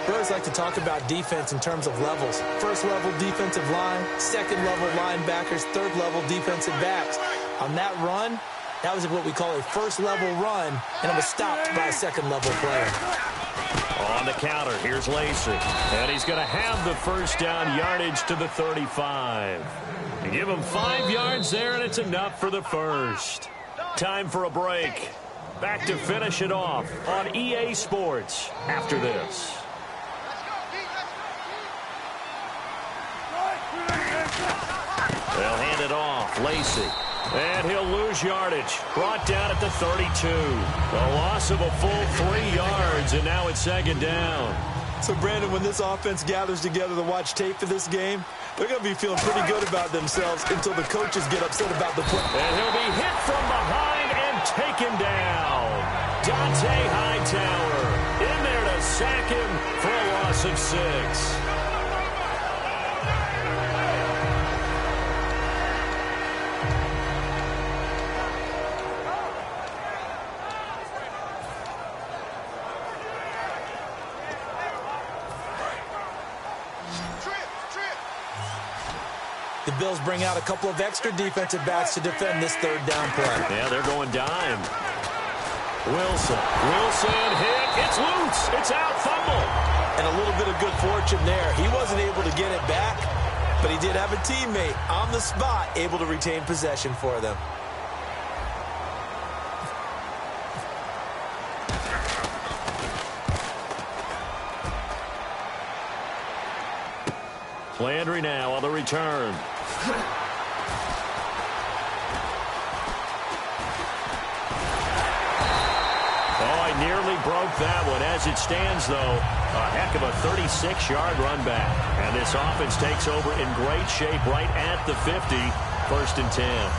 I always like to talk about defense in terms of levels. 1st level defensive line, 2nd level linebackers, 3rd level defensive backs. On that run, that was what we call a 1st level run, and it was stopped by a 2nd level player. On on the counter. Here's Lacey. And he's going to have the first down yardage to the 35. You give him 5 yards there, and it's enough for the first. Time for a break. Back to finish it off on EA Sports after this. They'll hand it off. Lacey. And he'll lose yardage. Brought down at the 32. A loss of a full 3 yards, and now it's second down. So, Brandon, when this offense gathers together to watch tape for this game, they're going to be feeling pretty good about themselves until the coaches get upset about the play. And he'll be hit from behind and taken down. Dante Hightower in there to sack him for a loss of 6. The Bills bring out a couple of extra defensive backs to defend this third down play. Yeah, they're going dime. Wilson hit. It's loose. It's out. Fumble. And a little bit of good fortune there. He wasn't able to get it back, but he did have a teammate on the spot able to retain possession for them. Landry now on the return. Oh, he nearly broke that one. As it stands, though, a heck of a 36-yard run back. And this offense takes over in great shape right at the 50, 1st and 10.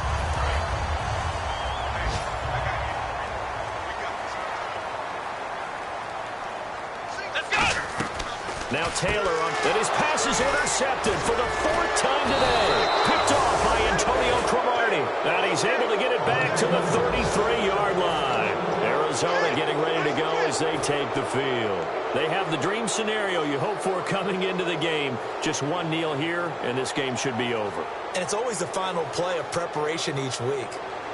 Now Taylor, and his pass is intercepted for the 4th time today. Picked off by Antonio Cromartie. And he's able to get it back to the 33-yard line. Arizona getting ready to go as they take the field. They have the dream scenario you hope for coming into the game. Just one kneel here, and this game should be over. And it's always the final play of preparation each week.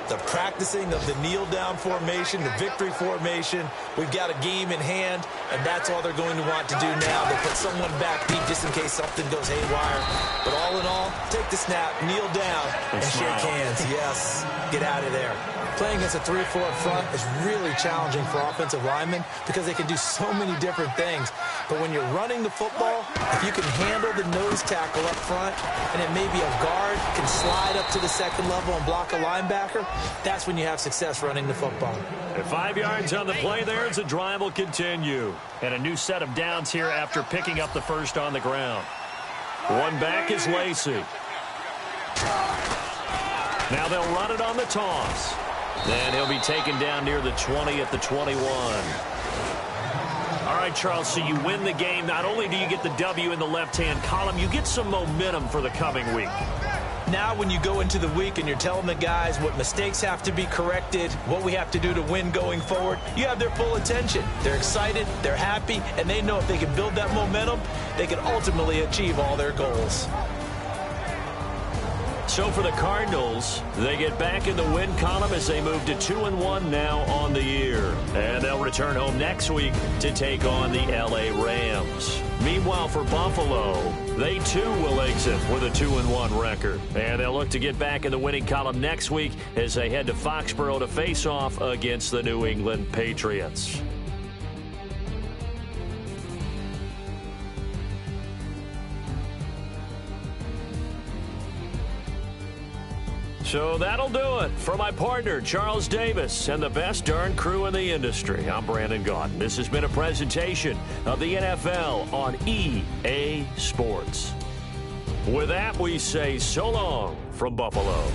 The practicing of the kneel-down formation, the victory formation. We've got a game in hand, and that's all they're going to want to do now. They'll put someone back deep just in case something goes haywire. But all in all, take the snap, kneel down, and shake hands. Yes, get out of there. Playing against a 3-4 up front is really challenging for offensive linemen because they can do so many different things. But when you're running the football, if you can handle the nose tackle up front, and it may be a guard can slide up to the second level and block a linebacker, that's when you have success running the football. At 5 yards on the play there as the drive will continue. And a new set of downs here after picking up the first on the ground. One back is Lacey. Now they'll run it on the toss. Then he'll be taken down near the 20 at the 21. All right, Charles, so you win the game. Not only do you get the W in the left-hand column, you get some momentum for the coming week. Now when you go into the week and you're telling the guys what mistakes have to be corrected, what we have to do to win going forward, you have their full attention. They're excited, they're happy, and they know if they can build that momentum, they can ultimately achieve all their goals. So for the Cardinals, they get back in the win column as they move to 2-1 now on the year. And they'll return home next week to take on the LA Rams. Meanwhile, for Buffalo, they too will exit with a 2-1 record. And they'll look to get back in the winning column next week as they head to Foxborough to face off against the New England Patriots. So that'll do it for my partner, Charles Davis, and the best darn crew in the industry. I'm Brandon Gaudin. This has been a presentation of the NFL on EA Sports. With that, we say so long from Buffalo.